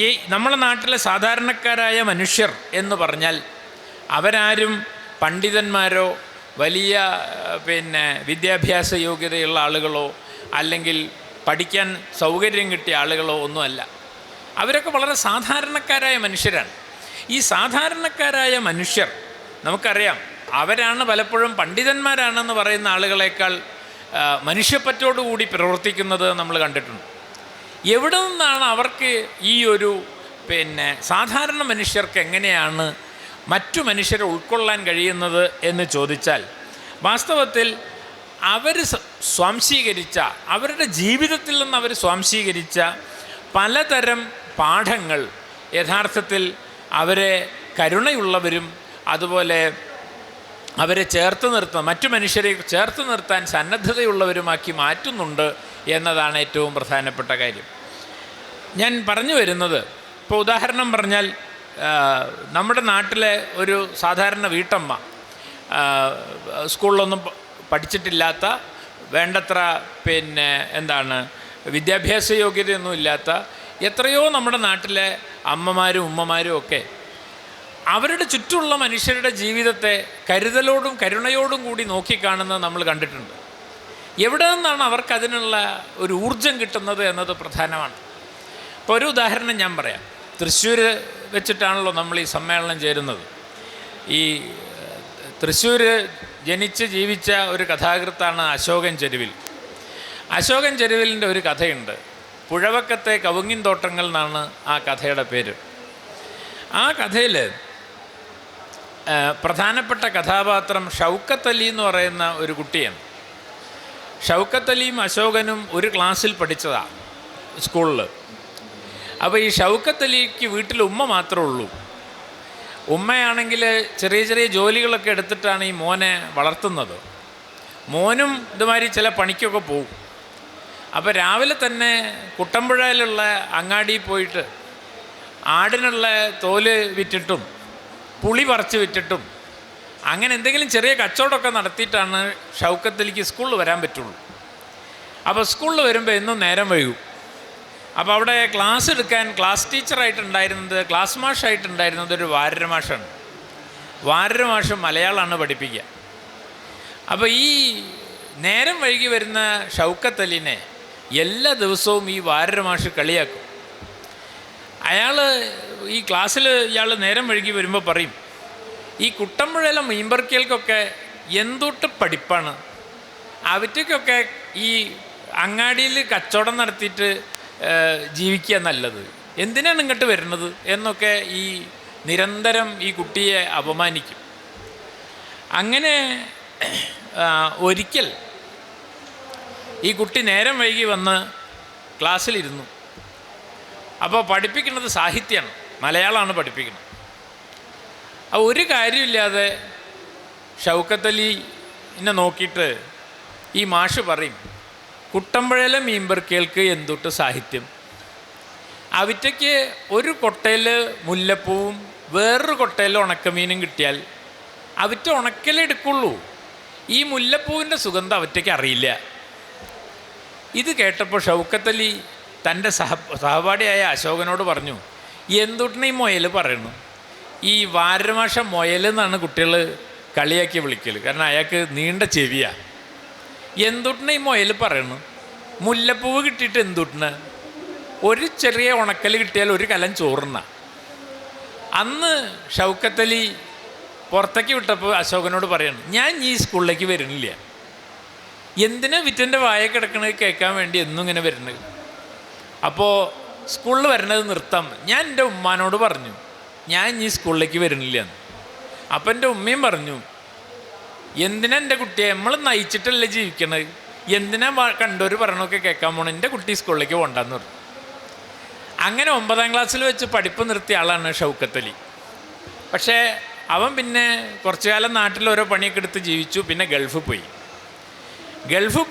ഈ നമ്മുടെ നാട്ടിലെ സാധാരണക്കാരായ മനുഷ്യർ എന്ന് പറഞ്ഞാൽ അവരാരും പണ്ഡിതന്മാരോ വലിയ വിദ്യാഭ്യാസ യോഗ്യതയുള്ള ആളുകളോ അല്ലെങ്കിൽ പഠിക്കാൻ സൗകര്യം കിട്ടിയ ആളുകളോ ഒന്നുമല്ല. അവരൊക്കെ വളരെ സാധാരണക്കാരായ മനുഷ്യരാണ്. ഈ സാധാരണക്കാരായ മനുഷ്യർ നമുക്കറിയാം, അവരാണ് പലപ്പോഴും പണ്ഡിതന്മാരാണെന്ന് പറയുന്ന ആളുകളെക്കാൾ മനുഷ്യപ്പറ്റോടുകൂടി പ്രവർത്തിക്കുന്നത് നമ്മൾ കണ്ടിട്ടുണ്ട്. എവിടെ നിന്നാണ് അവർക്ക് ഈ ഒരു സാധാരണ മനുഷ്യർക്ക് എങ്ങനെയാണ് മറ്റു മനുഷ്യരെ ഉൾക്കൊള്ളാൻ കഴിയുന്നത് എന്ന് ചോദിച്ചാൽ, വാസ്തവത്തിൽ അവർ സ്വാംശീകരിച്ച, അവരുടെ ജീവിതത്തിൽ നിന്ന് അവർ സ്വാംശീകരിച്ച പലതരം പാഠങ്ങൾ യഥാർത്ഥത്തിൽ അവരെ കരുണയുള്ളവരും അതുപോലെ അവരെ ചേർത്ത് നിർത്താൻ, മറ്റു മനുഷ്യരെ ചേർത്ത് നിർത്താൻ സന്നദ്ധതയുള്ളവരുമാക്കി മാറ്റുന്നുണ്ട് എന്നതാണ് ഏറ്റവും പ്രധാനപ്പെട്ട കാര്യം. ഞാൻ പറഞ്ഞു വരുന്നത്, ഇപ്പോൾ ഉദാഹരണം പറഞ്ഞാൽ നമ്മുടെ നാട്ടിലെ ഒരു സാധാരണ വീട്ടമ്മ, സ്കൂളിലൊന്നും പഠിച്ചിട്ടില്ലാത്ത, വേണ്ടത്ര വിദ്യാഭ്യാസ യോഗ്യതയൊന്നും ഇല്ലാത്ത എത്രയോ നമ്മുടെ നാട്ടിലെ അമ്മമാരും ഉമ്മമാരും ഒക്കെ അവരുടെ ചുറ്റുമുള്ള മനുഷ്യരുടെ ജീവിതത്തെ കരുതലോടും കരുണയോടും കൂടി നോക്കിക്കാണുന്നത് നമ്മൾ കണ്ടിട്ടുണ്ട്. എവിടെ നിന്നാണ് അവർക്കതിനുള്ള ഒരു ഊർജം കിട്ടുന്നത് എന്നത് പ്രധാനമാണ്. ഇപ്പോൾ ഒരു ഉദാഹരണം ഞാൻ പറയാം. തൃശ്ശൂർ വെച്ചിട്ടാണല്ലോ നമ്മൾ ഈ സമ്മേളനം ചേരുന്നത്. ഈ തൃശ്ശൂർ ജനിച്ച് ജീവിച്ച ഒരു കഥാകൃത്താണ് അശോകൻ ചെരുവിൽ. അശോകൻ ചെരുവിലിൻ്റെ ഒരു കഥയുണ്ട്, പുഴവക്കത്തെ കവുങ്ങിൻ തോട്ടങ്ങൾ എന്നാണ് ആ കഥയുടെ പേര്. ആ കഥയിൽ പ്രധാനപ്പെട്ട കഥാപാത്രം ഷൗക്കത്ത് അലി എന്ന് പറയുന്ന ഒരു കുട്ടിയാണ്. ഷൗക്കത്ത് അലിയും അശോകനും ഒരു ക്ലാസ്സിൽ പഠിച്ചതാണ് സ്കൂളിൽ. അപ്പോൾ ഈ ഷൗക്കത്ത് അലിക്ക് വീട്ടിൽ ഉമ്മ മാത്രമേ ഉള്ളൂ. ഉമ്മയാണെങ്കിൽ ചെറിയ ചെറിയ ജോലികളൊക്കെ എടുത്തിട്ടാണ് ഈ മോനെ വളർത്തുന്നത്. മോനും ഇതുമാതിരി ചില പണിക്കൊക്കെ പോവും. അപ്പോൾ രാവിലെ തന്നെ കുട്ടമ്പുഴയിലുള്ള അങ്ങാടിയിൽ പോയിട്ട് ആടിനുള്ള തോല് വിറ്റിട്ടും പുളി പറിച്ച് വിറ്റിട്ടും അങ്ങനെ എന്തെങ്കിലും ചെറിയ കച്ചവടമൊക്കെ നടത്തിയിട്ടാണ് ഷൗക്കത്ത് അലിക്ക് സ്കൂളിൽ വരാൻ പറ്റുള്ളൂ. അപ്പോൾ സ്കൂളിൽ വരുമ്പോൾ എന്നും നേരം വൈകും. അപ്പോൾ അവിടെ ക്ലാസ് എടുക്കാൻ ക്ലാസ് ടീച്ചറായിട്ടുണ്ടായിരുന്നത്, ക്ലാസ് മാഷായിട്ടുണ്ടായിരുന്നത് ഒരു വാരര മാഷാണ്. വാരര മാഷ് മലയാളമാണ് പഠിപ്പിക്കുക. അപ്പോൾ ഈ നേരം വൈകി വരുന്ന ഷൗക്കത്ത് അലിനെ എല്ലാ ദിവസവും ഈ വാരര മാഷ് കളിയാക്കും. അയാൾ ഈ ക്ലാസ്സിൽ ഇയാൾ നേരം വൈകി വരുമ്പോൾ പറയും, ഈ കുട്ടമ്പുഴയിലെ മീൻപറിക്കൽക്കൊക്കെ എന്തൊട്ട് പഠിപ്പാണ്, അവറ്റയ്ക്കൊക്കെ ഈ അങ്ങാടിയിൽ കച്ചവടം നടത്തിയിട്ട് ജീവിക്കുക നല്ലത്, എന്തിനാണ് ഇങ്ങോട്ട് വരുന്നത് എന്നൊക്കെ ഈ നിരന്തരം ഈ കുട്ടിയെ അപമാനിക്കും. അങ്ങനെ ഒരിക്കൽ ഈ കുട്ടി നേരം വൈകി വന്ന് ക്ലാസ്സിലിരുന്നു. അപ്പോൾ പഠിപ്പിക്കുന്നത് സാഹിത്യമാണ്, മലയാളമാണ് പഠിപ്പിക്കുന്നത്. അപ്പോൾ ഒരു കാര്യമില്ലാതെ ഷൗക്കത്ത് അലിനെ നോക്കിയിട്ട് ഈ മാഷ് പറയും, കുട്ടമ്പുഴയിലെ മീൻപറിക്കൽക്ക് എന്തൊട്ട് സാഹിത്യം, അവറ്റയ്ക്ക് ഒരു കൊട്ടയിൽ മുല്ലപ്പൂവും വേറൊരു കൊട്ടയിൽ ഉണക്കമീനും കിട്ടിയാൽ അവറ്റ ഉണക്കലെടുക്കുള്ളൂ. ഈ മുല്ലപ്പൂവിൻ്റെ സുഗന്ധം അവറ്റയ്ക്ക് അറിയില്ല. ഇത് കേട്ടപ്പോൾ ഷൗക്കത്ത് അലി തൻ്റെ സഹപാഠിയായ അശോകനോട് പറഞ്ഞു, എന്തുട്ടിന് ഈ മുയൽ പറയണു? ഈ വാരമാഷ മുയൽ എന്നാണ് കുട്ടികൾ കളിയാക്കി വിളിക്കൽ, കാരണം അയാൾക്ക് നീണ്ട ചെവിയാണ്. എന്തുട്ടിന് ഈ മുയൽ പറയണു? മുല്ലപ്പൂവ് കിട്ടിയിട്ട് എന്തുട്ടിന്? ഒരു ചെറിയ ഉണക്കൽ കിട്ടിയാൽ ഒരു കലം ചോറുന്ന. അന്ന് ഷൗക്കത്ത് അലി പുറത്തേക്ക് വിട്ടപ്പോൾ അശോകനോട് പറയണം, ഞാൻ ഈ സ്കൂളിലേക്ക് വരുന്നില്ല. എന്തിനാ വിറ്റൻ്റെ വായ കിടക്കണത് കേൾക്കാൻ വേണ്ടി എന്നും ഇങ്ങനെ വരുന്നത്? അപ്പോൾ സ്കൂളിൽ വരണത് നിർത്താം. ഞാൻ എൻ്റെ ഉമ്മാനോട് പറഞ്ഞു, ഞാൻ ഈ സ്കൂളിലേക്ക് വരുന്നില്ല എന്ന്. അപ്പം എൻ്റെ ഉമ്മയും പറഞ്ഞു, എന്തിനാ എൻ്റെ കുട്ടിയെ, നമ്മൾ നയിച്ചിട്ടല്ലേ ജീവിക്കണത്, എന്തിനാ കണ്ടൊരു പറയണമൊക്കെ കേൾക്കാൻ പോകണം, എൻ്റെ കുട്ടി സ്കൂളിലേക്ക് പോകണ്ടെന്ന് പറഞ്ഞു. അങ്ങനെ 9ാം ക്ലാസ്സിൽ വെച്ച് പഠിപ്പ് നിർത്തിയ ആളാണ് ഷൗക്കത്ത് അലി. പക്ഷേ അവൻ പിന്നെ കുറച്ചു കാലം നാട്ടിൽ ഓരോ പണിയൊക്കെ എടുത്ത് ജീവിച്ചു. പിന്നെ ഗൾഫിൽ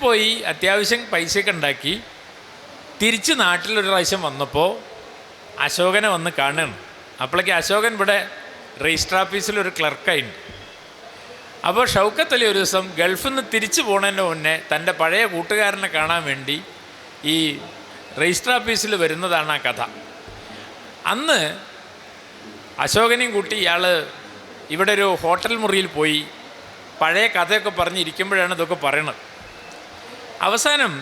പോയി അത്യാവശ്യം പൈസയൊക്കെ ഉണ്ടാക്കി തിരിച്ച് നാട്ടിലൊരു പ്രാവശ്യം വന്നപ്പോൾ അശോകനെ വന്ന് കാണുകയാണ്. അപ്പോഴേക്ക് അശോകൻ ഇവിടെ രജിസ്റ്റർ ഓഫീസിലൊരു ക്ലർക്കായിട്ടുണ്ട്. അപ്പോൾ ഷൗക്കത്ത് അലി ഒരു ദിവസം ഗൾഫിൽ നിന്ന് തിരിച്ചു പോകുന്നതിൻ്റെ മുന്നേ തൻ്റെ പഴയ കൂട്ടുകാരനെ കാണാൻ വേണ്ടി ഈ രജിസ്റ്റർ ഓഫീസിൽ വരുന്നതാണ് ആ കഥ. അന്ന് അശോകനെയും കൂട്ടി ഇയാൾ ഇവിടെ ഒരു ഹോട്ടൽ മുറിയിൽ പോയി പഴയ കഥയൊക്കെ പറഞ്ഞിരിക്കുമ്പോഴാണ് ഇതൊക്കെ പറയണത്. അവസാനം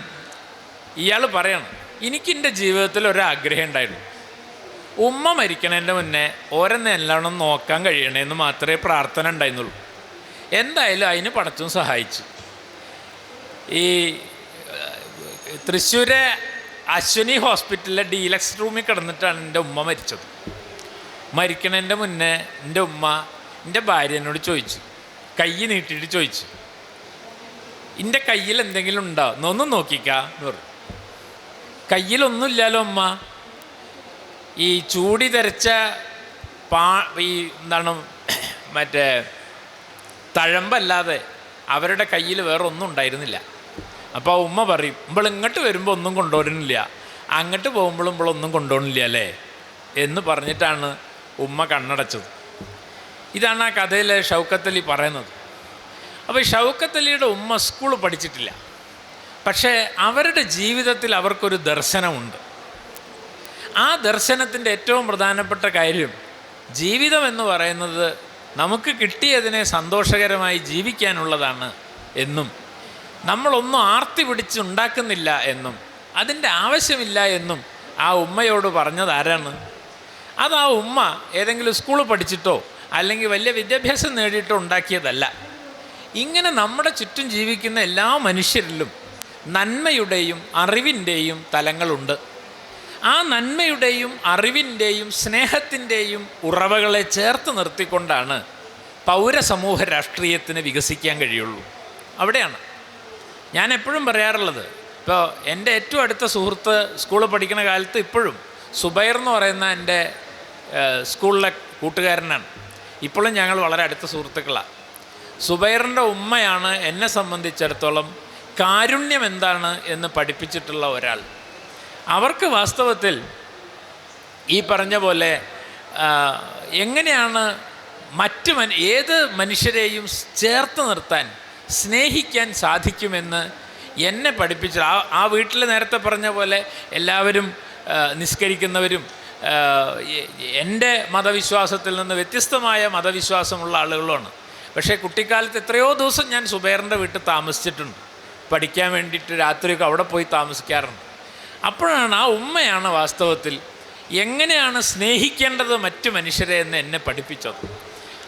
ഇയാൾ പറയണം, എനിക്കെൻ്റെ ജീവിതത്തിൽ ഒരാഗ്രഹം ഉണ്ടായിരുന്നു. ഉമ്മ മരിക്കണതിൻ്റെ മുന്നേ ഓരെന്നെ എല്ലാവരും നോക്കാൻ കഴിയണമെന്ന് മാത്രമേ പ്രാർത്ഥന ഉണ്ടായിരുന്നുള്ളൂ. എന്തായാലും അതിന് പടച്ചും സഹായിച്ചു. ഈ തൃശ്ശൂരെ അശ്വനി ഹോസ്പിറ്റലിലെ ഡീലക്സ് റൂമിൽ കിടന്നിട്ടാണ് എൻ്റെ ഉമ്മ മരിച്ചത്. മരിക്കണതിൻ്റെ മുന്നേ എൻ്റെ ഉമ്മ എൻ്റെ ഭാര്യനോട് ചോദിച്ചു, കൈ നീട്ടിയിട്ട് ചോദിച്ചു, എൻ്റെ കയ്യിൽ എന്തെങ്കിലും ഉണ്ടോ എന്നൊന്നും നോക്കിക്കാ എന്ന് പറഞ്ഞു. കയ്യിലൊന്നുമില്ലല്ലോ അമ്മ. ഈ ചൂടി തെരച്ച ഈ എന്താണ് മറ്റേ തഴമ്പല്ലാതെ അവരുടെ കയ്യിൽ വേറെ ഒന്നും ഉണ്ടായിരുന്നില്ല. അപ്പോൾ ഉമ്മ പറയും, ഇമ്പൾ ഇങ്ങോട്ട് വരുമ്പോൾ ഒന്നും കൊണ്ടുവരുന്നില്ല, അങ്ങോട്ട് പോകുമ്പോഴും ഇമ്പളൊന്നും കൊണ്ടുപോകണില്ല അല്ലേ എന്ന് പറഞ്ഞിട്ടാണ് ഉമ്മ കണ്ണടച്ചത്. ഇതാണ് ആ കഥയിലെ ഷൗക്കത്ത് അലി പറയുന്നത്. അപ്പോൾ ഷൗക്കത്ത് അലിയുടെ ഉമ്മ സ്കൂൾ പഠിച്ചിട്ടില്ല, പക്ഷേ അവരുടെ ജീവിതത്തിൽ അവർക്കൊരു ദർശനമുണ്ട്. ആ ദർശനത്തിൻ്റെ ഏറ്റവും പ്രധാനപ്പെട്ട കാര്യം, ജീവിതം എന്ന് പറയുന്നത് നമുക്ക് കിട്ടിയതിനെ സന്തോഷകരമായി ജീവിക്കാനുള്ളതാണ് എന്നും നമ്മളൊന്നും ആർത്തി പിടിച്ചുണ്ടാക്കുന്നില്ല എന്നും അതിൻ്റെ ആവശ്യമില്ല എന്നും ആ ഉമ്മയോട് പറഞ്ഞത് ആരാണ്? അത് ആ ഉമ്മ ഏതെങ്കിലും സ്കൂൾ പഠിച്ചിട്ടോ അല്ലെങ്കിൽ വലിയ വിദ്യാഭ്യാസം നേടിയിട്ടോ ഉണ്ടാക്കിയതല്ല. ഇങ്ങനെ നമ്മുടെ ചുറ്റും ജീവിക്കുന്ന എല്ലാ മനുഷ്യരിലും നന്മയുടെയും അറിവിൻ്റെയും തലങ്ങളുണ്ട്. ആ നന്മയുടെയും അറിവിൻ്റെയും സ്നേഹത്തിൻ്റെയും ഉറവകളെ ചേർത്ത് നിർത്തിക്കൊണ്ടാണ് പൗരസമൂഹ രാഷ്ട്രീയത്തിന് വികസിക്കാൻ കഴിയുള്ളൂ. അവിടെയാണ് ഞാൻ എപ്പോഴും പറയാറുള്ളത്. ഇപ്പോൾ എൻ്റെ ഏറ്റവും അടുത്ത സുഹൃത്ത് സ്കൂളിൽ പഠിക്കുന്ന കാലത്ത് ഇപ്പോഴും സുബൈർ എന്ന് പറയുന്ന എൻ്റെ സ്കൂളിലെ കൂട്ടുകാരനാണ്. ഇപ്പോഴും ഞങ്ങൾ വളരെ അടുത്ത സുഹൃത്തുക്കളാണ്. സുബൈറിൻ്റെ ഉമ്മയാണ് എന്നെ സംബന്ധിച്ചിടത്തോളം കാരുണ്യം എന്താണ് എന്ന് പഠിപ്പിച്ചിട്ടുള്ള ഒരാൾ. അവർക്ക് വാസ്തവത്തിൽ ഈ പറഞ്ഞ പോലെ എങ്ങനെയാണ് ഏത് മനുഷ്യരെയും ചേർത്ത് നിർത്താൻ സ്നേഹിക്കാൻ സാധിക്കുമെന്ന് എന്നെ പഠിപ്പിച്ച ആ വീട്ടിൽ നേരത്തെ പറഞ്ഞ പോലെ എല്ലാവരും നിസ്കരിക്കുന്നവരും എൻ്റെ മതവിശ്വാസത്തിൽ നിന്ന് വ്യത്യസ്തമായ മതവിശ്വാസമുള്ള ആളുകളുമാണ്. പക്ഷേ കുട്ടിക്കാലത്ത് എത്രയോ ദിവസം ഞാൻ സുബൈറിൻ്റെ വീട്ടിൽ താമസിച്ചിട്ടുണ്ട്. പഠിക്കാൻ വേണ്ടിയിട്ട് രാത്രിയൊക്കെ അവിടെ പോയി താമസിക്കാറുണ്ട്. അപ്പോഴാണ് ആ ഉമ്മയാണ് വാസ്തവത്തിൽ എങ്ങനെയാണ് സ്നേഹിക്കേണ്ടത് മറ്റു മനുഷ്യരെ എന്ന് എന്നെ പഠിപ്പിച്ചത്.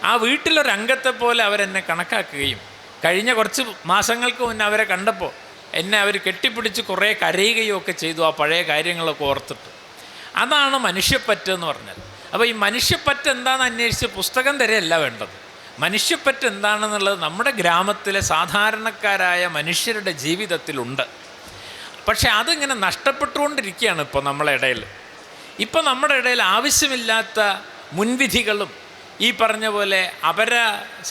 ആ വീട്ടിലൊരംഗത്തെ പോലെ അവരെന്നെ കണക്കാക്കുകയും കഴിഞ്ഞ കുറച്ച് മാസങ്ങൾക്ക് മുന്നേ അവരെ കണ്ടപ്പോൾ എന്നെ അവർ കെട്ടിപ്പിടിച്ച് കുറേ കരയുകയും ഒക്കെ ചെയ്തു, ആ പഴയ കാര്യങ്ങളൊക്കെ ഓർത്തിട്ട്. അതാണ് മനുഷ്യപ്പറ്റ് എന്ന് പറഞ്ഞാൽ. അപ്പോൾ ഈ മനുഷ്യപ്പറ്റ് എന്താണെന്ന് അന്വേഷിച്ച് പുസ്തകം തരെയല്ല വേണ്ടത്. മനുഷ്യപ്പറ്റ് എന്താണെന്നുള്ളത് നമ്മുടെ ഗ്രാമത്തിലെ സാധാരണക്കാരായ മനുഷ്യരുടെ ജീവിതത്തിലുണ്ട്. പക്ഷേ അതിങ്ങനെ നഷ്ടപ്പെട്ടുകൊണ്ടിരിക്കുകയാണ് ഇപ്പോൾ നമ്മളെ ഇടയിൽ. ഇപ്പോൾ നമ്മുടെ ഇടയിൽ ആവശ്യമില്ലാത്ത മുൻവിധികളും ഈ പറഞ്ഞ പോലെ അപര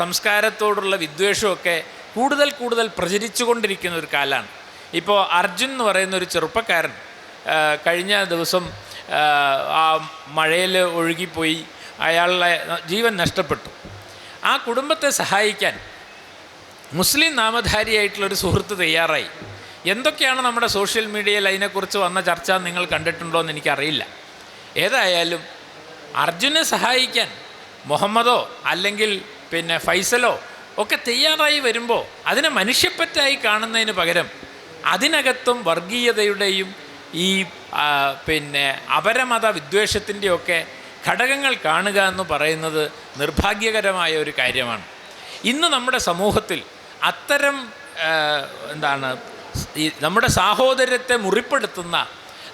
സംസ്കാരത്തോടുള്ള വിദ്വേഷമൊക്കെ കൂടുതൽ പ്രചരിച്ചു കൊണ്ടിരിക്കുന്ന ഒരു കാലമാണ്. ഇപ്പോൾ അർജുൻ എന്ന് പറയുന്ന ഒരു ചെറുപ്പക്കാരൻ കഴിഞ്ഞ ദിവസം ആ മഴയിൽ ഒഴുകിപ്പോയി, അയാളുടെ ജീവൻ നഷ്ടപ്പെട്ടു. ആ കുടുംബത്തെ സഹായിക്കാൻ മുസ്ലിം നാമധാരിയായിട്ടുള്ളൊരു സുഹൃത്ത് തയ്യാറായി. എന്തൊക്കെയാണ് നമ്മുടെ സോഷ്യൽ മീഡിയയിൽ അതിനെക്കുറിച്ച് വന്ന ചർച്ച നിങ്ങൾ കണ്ടിട്ടുണ്ടോ എന്ന് എനിക്കറിയില്ല. ഏതായാലും അർജുനെ സഹായിക്കാൻ മുഹമ്മദോ അല്ലെങ്കിൽ ഫൈസലോ ഒക്കെ തയ്യാറായി വരുമ്പോൾ അതിനെ മനുഷ്യപ്പറ്റായി കാണുന്നതിന് പകരം അതിനകത്തും വർഗീയതയുടെയും ഈ അപരമത വിദ്വേഷത്തിൻ്റെയൊക്കെ ഘടകങ്ങൾ കാണുക എന്ന് പറയുന്നത് നിർഭാഗ്യകരമായ ഒരു കാര്യമാണ്. ഇന്ന് നമ്മുടെ സമൂഹത്തിൽ അത്തരം ഈ നമ്മുടെ സാഹോദര്യത്തെ മുറിപ്പെടുത്തുന്ന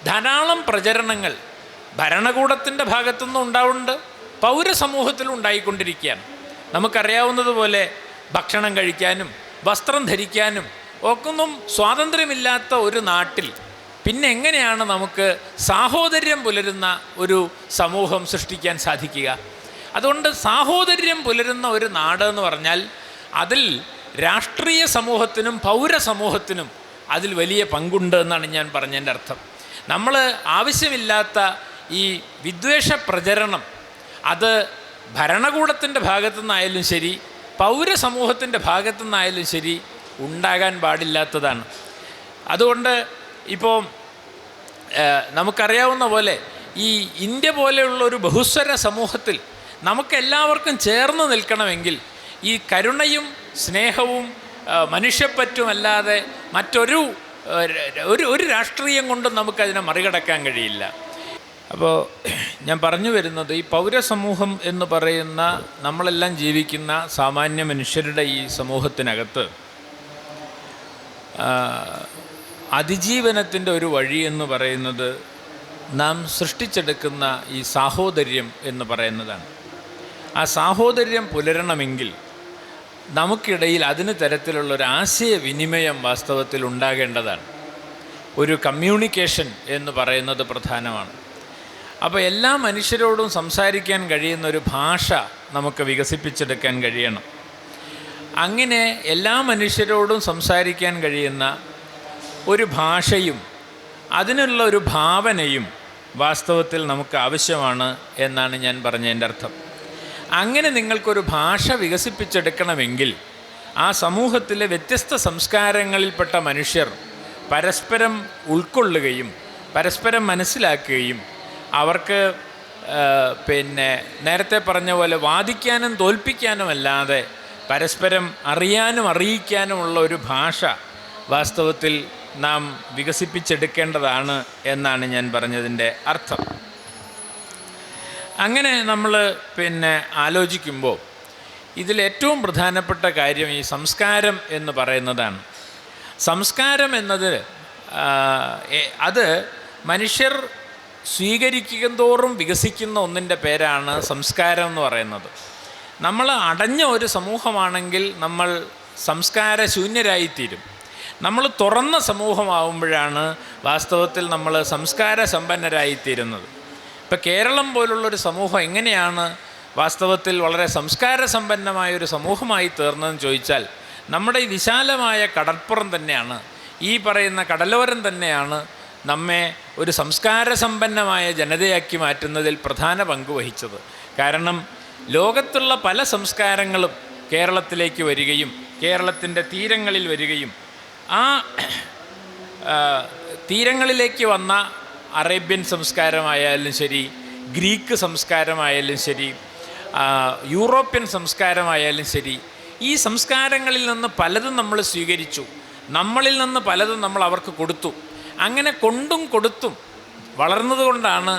ധാരാളം പ്രചരണങ്ങൾ ഭരണകൂടത്തിൻ്റെ ഭാഗത്തുനിന്നും ഉണ്ടാവുന്നുണ്ട്, പൗരസമൂഹത്തിലും ഉണ്ടായിക്കൊണ്ടിരിക്കുകയാണ്. നമുക്കറിയാവുന്നതുപോലെ ഭക്ഷണം കഴിക്കാനും വസ്ത്രം ധരിക്കാനും ഒക്കൊന്നും സ്വാതന്ത്ര്യമില്ലാത്ത ഒരു നാട്ടിൽ പിന്നെ എങ്ങനെയാണ് നമുക്ക് സാഹോദര്യം പുലരുന്ന ഒരു സമൂഹം സൃഷ്ടിക്കാൻ സാധിക്കുക? അതുകൊണ്ട് സാഹോദര്യം പുലരുന്ന ഒരു നാട് എന്ന് പറഞ്ഞാൽ അതിൽ രാഷ്ട്രീയ സമൂഹത്തിനും പൗരസമൂഹത്തിനും അതിൽ വലിയ പങ്കുണ്ട് എന്നാണ് ഞാൻ പറഞ്ഞതിൻ്റെ അർത്ഥം. നമ്മൾ ആവശ്യമില്ലാത്ത ഈ വിദ്വേഷ പ്രചരണം അത് ഭരണകൂടത്തിൻ്റെ ഭാഗത്തു നിന്നായാലും ശരി പൗരസമൂഹത്തിൻ്റെ ഭാഗത്തു നിന്നായാലും ശരി ഉണ്ടാകാൻ പാടില്ലാത്തതാണ്. അതുകൊണ്ട് ഇപ്പോൾ നമുക്കറിയാവുന്ന പോലെ ഈ ഇന്ത്യ പോലെയുള്ളൊരു ബഹുസ്വര സമൂഹത്തിൽ നമുക്കെല്ലാവർക്കും ചേർന്ന് നിൽക്കണമെങ്കിൽ ഈ കരുണയും സ്നേഹവും മനുഷ്യപ്പറ്റുമല്ലാതെ മറ്റൊരു ഒരു രാഷ്ട്രീയം കൊണ്ടും നമുക്കതിനെ മറികടക്കാൻ കഴിയില്ല. അപ്പോൾ ഞാൻ പറഞ്ഞു വരുന്നത് ഈ പൗരസമൂഹം എന്ന് പറയുന്ന നമ്മളെല്ലാം ജീവിക്കുന്ന സാമാന്യ മനുഷ്യരുടെ ഈ സമൂഹത്തിനകത്ത് അതിജീവനത്തിൻ്റെ ഒരു വഴി എന്ന് പറയുന്നത് നാം സൃഷ്ടിച്ചെടുക്കുന്ന ഈ സാഹോദര്യം എന്ന് പറയുന്നതാണ്. ആ സാഹോദര്യം പുലരണമെങ്കിൽ നമുക്കിടയിൽ അതിന് തരത്തിലുള്ളൊരു ആശയവിനിമയം വാസ്തവത്തിൽ ഉണ്ടാകേണ്ടതാണ്. ഒരു കമ്മ്യൂണിക്കേഷൻ എന്ന് പറയുന്നത് പ്രധാനമാണ്. അപ്പോൾ എല്ലാ മനുഷ്യരോടും സംസാരിക്കാൻ കഴിയുന്ന ഒരു ഭാഷ നമുക്ക് വികസിപ്പിച്ചെടുക്കാൻ കഴിയണം. അങ്ങനെ എല്ലാ മനുഷ്യരോടും സംസാരിക്കാൻ കഴിയുന്ന ഒരു ഭാഷയും അതിനുള്ള ഒരു ഭാവനയും വാസ്തവത്തിൽ നമുക്ക് ആവശ്യമാണ് എന്നാണ് ഞാൻ പറഞ്ഞതിൻ്റെ അർത്ഥം. അങ്ങനെ നിങ്ങൾക്കൊരു ഭാഷ വികസിപ്പിച്ചെടുക്കണമെങ്കിൽ ആ സമൂഹത്തിലെ വ്യത്യസ്ത സംസ്കാരങ്ങളിൽപ്പെട്ട മനുഷ്യർ പരസ്പരം ഉൾക്കൊള്ളുകയും പരസ്പരം മനസ്സിലാക്കുകയും അവർക്ക് നേരത്തെ പറഞ്ഞ പോലെ വാദിക്കാനും തോൽപ്പിക്കാനുമല്ലാതെ പരസ്പരം അറിയാനും അറിയിക്കാനുമുള്ള ഒരു ഭാഷ വാസ്തവത്തിൽ നാം വികസിപ്പിച്ചെടുക്കേണ്ടതാണ് എന്നാണ് ഞാൻ പറഞ്ഞതിൻ്റെ അർത്ഥം. അങ്ങനെ നമ്മൾ ആലോചിക്കുമ്പോൾ ഇതിലേറ്റവും പ്രധാനപ്പെട്ട കാര്യം ഈ സംസ്കാരം എന്ന് പറയുന്നതാണ്. സംസ്കാരം എന്നത് അത് മനുഷ്യർ സ്വീകരിക്കും തോറും വികസിക്കുന്ന ഒന്നിൻ്റെ പേരാണ് സംസ്കാരം എന്ന് പറയുന്നത്. നമ്മൾ അടഞ്ഞ ഒരു സമൂഹമാണെങ്കിൽ നമ്മൾ സംസ്കാരശൂന്യരായിത്തീരും. നമ്മൾ തുറന്ന സമൂഹമാവുമ്പോഴാണ് വാസ്തവത്തിൽ നമ്മൾ സംസ്കാര സമ്പന്നരായിത്തീരുന്നത്. ഇപ്പോൾ കേരളം പോലുള്ളൊരു സമൂഹം എങ്ങനെയാണ് വാസ്തവത്തിൽ വളരെ സംസ്കാര സമ്പന്നമായൊരു സമൂഹമായി തീർന്നതെന്ന് ചോദിച്ചാൽ നമ്മുടെ ഈ വിശാലമായ കടൽപ്പുറം തന്നെയാണ്, ഈ പറയുന്ന കടലോരം തന്നെയാണ് നമ്മെ ഒരു സംസ്കാര സമ്പന്നമായ ജനതയാക്കി മാറ്റുന്നതിൽ പ്രധാന പങ്ക് വഹിച്ചത്. കാരണം ലോകത്തുള്ള പല സംസ്കാരങ്ങളും കേരളത്തിലേക്ക് വരികയും കേരളത്തിൻ്റെ തീരങ്ങളിൽ വരികയും ആ തീരങ്ങളിലേക്ക് വന്ന അറേബ്യൻ സംസ്കാരമായാലും ശരി, ഗ്രീക്ക് സംസ്കാരമായാലും ശരി, യൂറോപ്യൻ സംസ്കാരമായാലും ശരി, ഈ സംസ്കാരങ്ങളിൽ നിന്ന് പലതും നമ്മൾ സ്വീകരിച്ചു, നമ്മളിൽ നിന്ന് പലതും നമ്മൾ അവർക്ക് കൊടുത്തു. അങ്ങനെ കൊണ്ടും കൊടുത്തും വളർന്നതുകൊണ്ടാണ്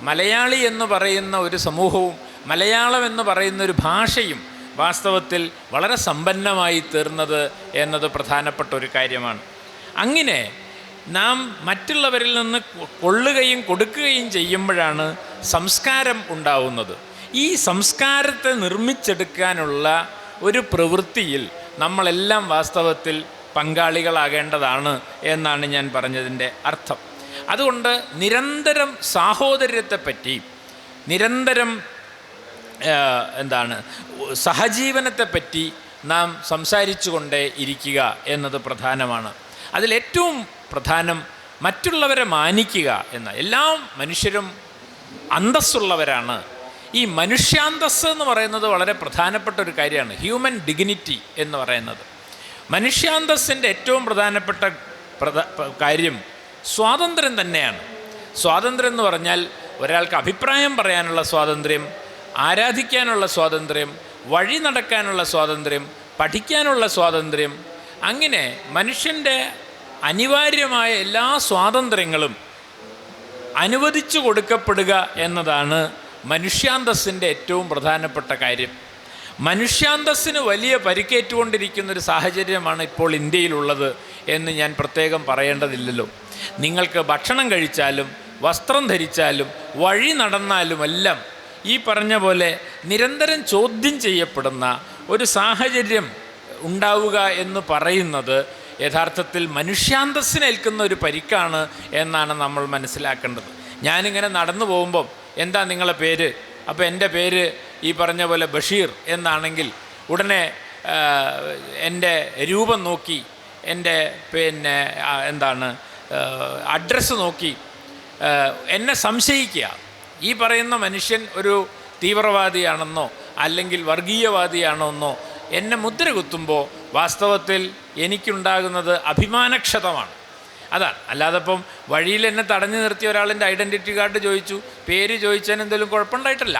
മലയാളി എന്ന് പറയുന്ന ഒരു സമൂഹവും മലയാളം എന്ന് പറയുന്ന ഒരു ഭാഷയും വാസ്തവത്തിൽ വളരെ സമ്പന്നമായി തീർന്നത് എന്നത് പ്രധാനപ്പെട്ട ഒരു കാര്യമാണ്. അങ്ങനെ നാം മറ്റുള്ളവരിൽ നിന്ന് കൊള്ളുകയും കൊടുക്കുകയും ചെയ്യുമ്പോഴാണ് സംസ്കാരം ഉണ്ടാവുന്നത്. ഈ സംസ്കാരത്തെ നിർമ്മിച്ചെടുക്കാനുള്ള ഒരു പ്രവൃത്തിയിൽ നമ്മളെല്ലാം വാസ്തവത്തിൽ പങ്കാളികളാകേണ്ടതാണ് എന്നാണ് ഞാൻ പറഞ്ഞതിൻ്റെ അർത്ഥം. അതുകൊണ്ട് നിരന്തരം സാഹോദര്യത്തെപ്പറ്റി, നിരന്തരം സഹജീവനത്തെപ്പറ്റി നാം സംസാരിച്ചു കൊണ്ടേ ഇരിക്കുക എന്നത് പ്രധാനമാണ്. അതിലേറ്റവും പ്രധാനം മറ്റുള്ളവരെ മാനിക്കുക എന്ന. എല്ലാ മനുഷ്യരും അന്തസ്സുള്ളവരാണ്. ഈ മനുഷ്യാന്തസ് എന്ന് പറയുന്നത് വളരെ പ്രധാനപ്പെട്ട ഒരു കാര്യമാണ്. ഹ്യൂമൻ ഡിഗ്നിറ്റി എന്ന് പറയുന്നത് മനുഷ്യാന്തസ്സിൻ്റെ ഏറ്റവും പ്രധാനപ്പെട്ട കാര്യം സ്വാതന്ത്ര്യം തന്നെയാണ്. സ്വാതന്ത്ര്യം എന്ന് പറഞ്ഞാൽ ഒരാൾക്ക് അഭിപ്രായം പറയാനുള്ള സ്വാതന്ത്ര്യം, ആരാധിക്കാനുള്ള സ്വാതന്ത്ര്യം, വഴി നടക്കാനുള്ള സ്വാതന്ത്ര്യം, പഠിക്കാനുള്ള സ്വാതന്ത്ര്യം, അങ്ങനെ മനുഷ്യൻ്റെ അനിവാര്യമായ എല്ലാ സ്വാതന്ത്ര്യങ്ങളും അനുവദിച്ചു കൊടുക്കപ്പെടുക എന്നതാണ് മനുഷ്യാന്തസ്സിൻ്റെ ഏറ്റവും പ്രധാനപ്പെട്ട കാര്യം. മനുഷ്യാന്തസ്സിന് വലിയ പരിക്കേറ്റുകൊണ്ടിരിക്കുന്നൊരു സാഹചര്യമാണ് ഇപ്പോൾ ഇന്ത്യയിലുള്ളത് എന്ന് ഞാൻ പ്രത്യേകം പറയേണ്ടതില്ലല്ലോ. നിങ്ങൾക്ക് ഭക്ഷണം കഴിച്ചാലും വസ്ത്രം ധരിച്ചാലും വഴി നടന്നാലുമെല്ലാം ഈ പറഞ്ഞ പോലെ നിരന്തരം ചോദ്യം ചെയ്യപ്പെടുന്ന ഒരു സാഹചര്യം ഉണ്ടാവുക എന്ന് പറയുന്നത് യഥാർത്ഥത്തിൽ മനുഷ്യാന്തസ്സിനേൽക്കുന്ന ഒരു പരിക്കാണ് എന്നാണ് നമ്മൾ മനസ്സിലാക്കേണ്ടത്. ഞാനിങ്ങനെ നടന്നു പോകുമ്പം എന്താ നിങ്ങളെ പേര്? അപ്പോൾ എൻ്റെ പേര് ഈ പറഞ്ഞ പോലെ ബഷീർ എന്നാണെങ്കിൽ ഉടനെ എൻ്റെ രൂപം നോക്കി, എൻ്റെ അഡ്രസ്സ് നോക്കി എന്നെ സംശയിക്കുക. ഈ പറയുന്ന മനുഷ്യൻ ഒരു തീവ്രവാദിയാണെന്നോ അല്ലെങ്കിൽ വർഗീയവാദിയാണെന്നോ എന്നെ മുദ്ര കുത്തുമ്പോൾ വാസ്തവത്തിൽ എനിക്കുണ്ടാകുന്നത് അഭിമാനക്ഷതമാണ്. അതാണ്. അല്ലാതെ ഇപ്പം വഴിയിൽ എന്നെ തടഞ്ഞു നിർത്തിയ ഒരാളിൻ്റെ ഐഡൻറ്റിറ്റി കാർഡ് ചോദിച്ചു, പേര് ചോദിച്ചതിന് എന്തെങ്കിലും കുഴപ്പമുണ്ടായിട്ടില്ല.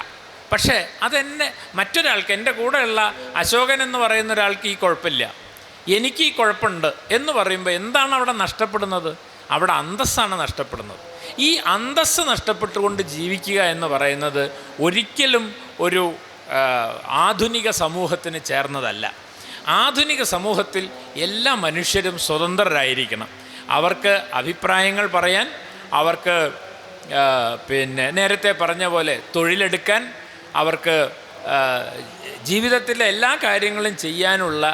പക്ഷേ അതെന്നെ മറ്റൊരാൾക്ക്, എൻ്റെ കൂടെയുള്ള അശോകൻ എന്ന് പറയുന്ന ഒരാൾക്ക് ഈ കുഴപ്പമില്ല, എനിക്ക് ഈ കുഴപ്പമുണ്ട് എന്ന് പറയുമ്പോൾ എന്താണ് അവിടെ നഷ്ടപ്പെടുന്നത്? അവിടെ അന്തസ്സാണ് നഷ്ടപ്പെടുന്നത്. ഈ അന്തസ്സ് നഷ്ടപ്പെട്ടുകൊണ്ട് ജീവിക്കുക എന്ന് പറയുന്നത് ഒരിക്കലും ഒരു ആധുനിക സമൂഹത്തിന് ചേർന്നതല്ല. ആധുനിക സമൂഹത്തിൽ എല്ലാ മനുഷ്യരും സ്വതന്ത്രരായിരിക്കണം. അവർക്ക് അഭിപ്രായങ്ങൾ പറയാൻ, അവർക്ക് നേരത്തെ പറഞ്ഞ പോലെ തൊഴിലെടുക്കാൻ, അവർക്ക് ജീവിതത്തിലെ എല്ലാ കാര്യങ്ങളും ചെയ്യാനുള്ള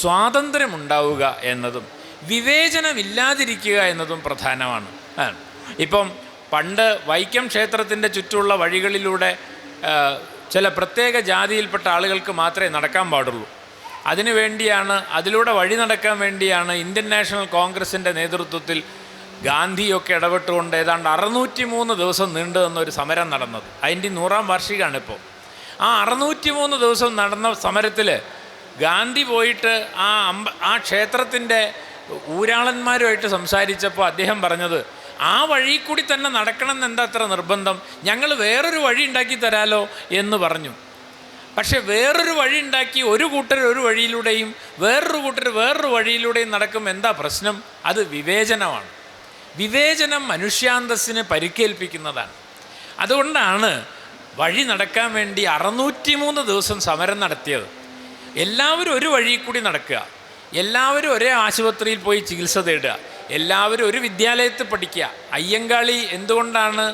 സ്വാതന്ത്ര്യമുണ്ടാവുക എന്നതും വിവേചനമില്ലാതിരിക്കുക എന്നതും പ്രധാനമാണ്. ഇപ്പം പണ്ട് വൈക്കം ക്ഷേത്രത്തിൻ്റെ ചുറ്റുമുള്ള വഴികളിലൂടെ ചില പ്രത്യേക ജാതിയിൽപ്പെട്ട ആളുകൾക്ക് മാത്രമേ നടക്കാൻ പാടുള്ളൂ. അതിലൂടെ വഴി നടക്കാൻ വേണ്ടിയാണ് ഇന്ത്യൻ നാഷണൽ കോൺഗ്രസിൻ്റെ നേതൃത്വത്തിൽ ഗാന്ധിയൊക്കെ ഇടപെട്ടുകൊണ്ട് ഏതാണ്ട് 603 ദിവസം നീണ്ടു നിന്നൊരു സമരം നടന്നത്. അതിൻ്റെ 100ാം വാർഷികമാണിപ്പോൾ. ആ 603 ദിവസം നടന്ന സമരത്തിൽ ഗാന്ധി പോയിട്ട് ആ ക്ഷേത്രത്തിൻ്റെ ഊരാളന്മാരുമായിട്ട് സംസാരിച്ചപ്പോൾ അദ്ദേഹം പറഞ്ഞത്, ആ വഴി കൂടി തന്നെ നടക്കണം എന്നെന്താ അത്ര നിർബന്ധം, ഞങ്ങൾ വേറൊരു വഴി ഉണ്ടാക്കി തരാലോ എന്ന് പറഞ്ഞു. പക്ഷെ വേറൊരു വഴി ഉണ്ടാക്കി ഒരു കൂട്ടർ ഒരു വഴിയിലൂടെയും വേറൊരു കൂട്ടർ വേറൊരു വഴിയിലൂടെയും നടക്കും. എന്താ പ്രശ്നം? അത് വിവേചനമാണ്. വിവേചനം മനുഷ്യാന്തസ്സിന് പരിക്കേൽപ്പിക്കുന്നതാണ്. അതുകൊണ്ടാണ് വഴി നടക്കാൻ വേണ്ടി 603 ദിവസം സമരം നടത്തിയത്. എല്ലാവരും ഒരു വഴി കൂടി നടക്കുക, എല്ലാവരും ഒരേ ആശുപത്രിയിൽ പോയി ചികിത്സ തേടുക, എല്ലാവരും ഒരു വിദ്യാലയത്തിൽ പഠിക്കുക. അയ്യങ്കാളി എന്തുകൊണ്ടാണ്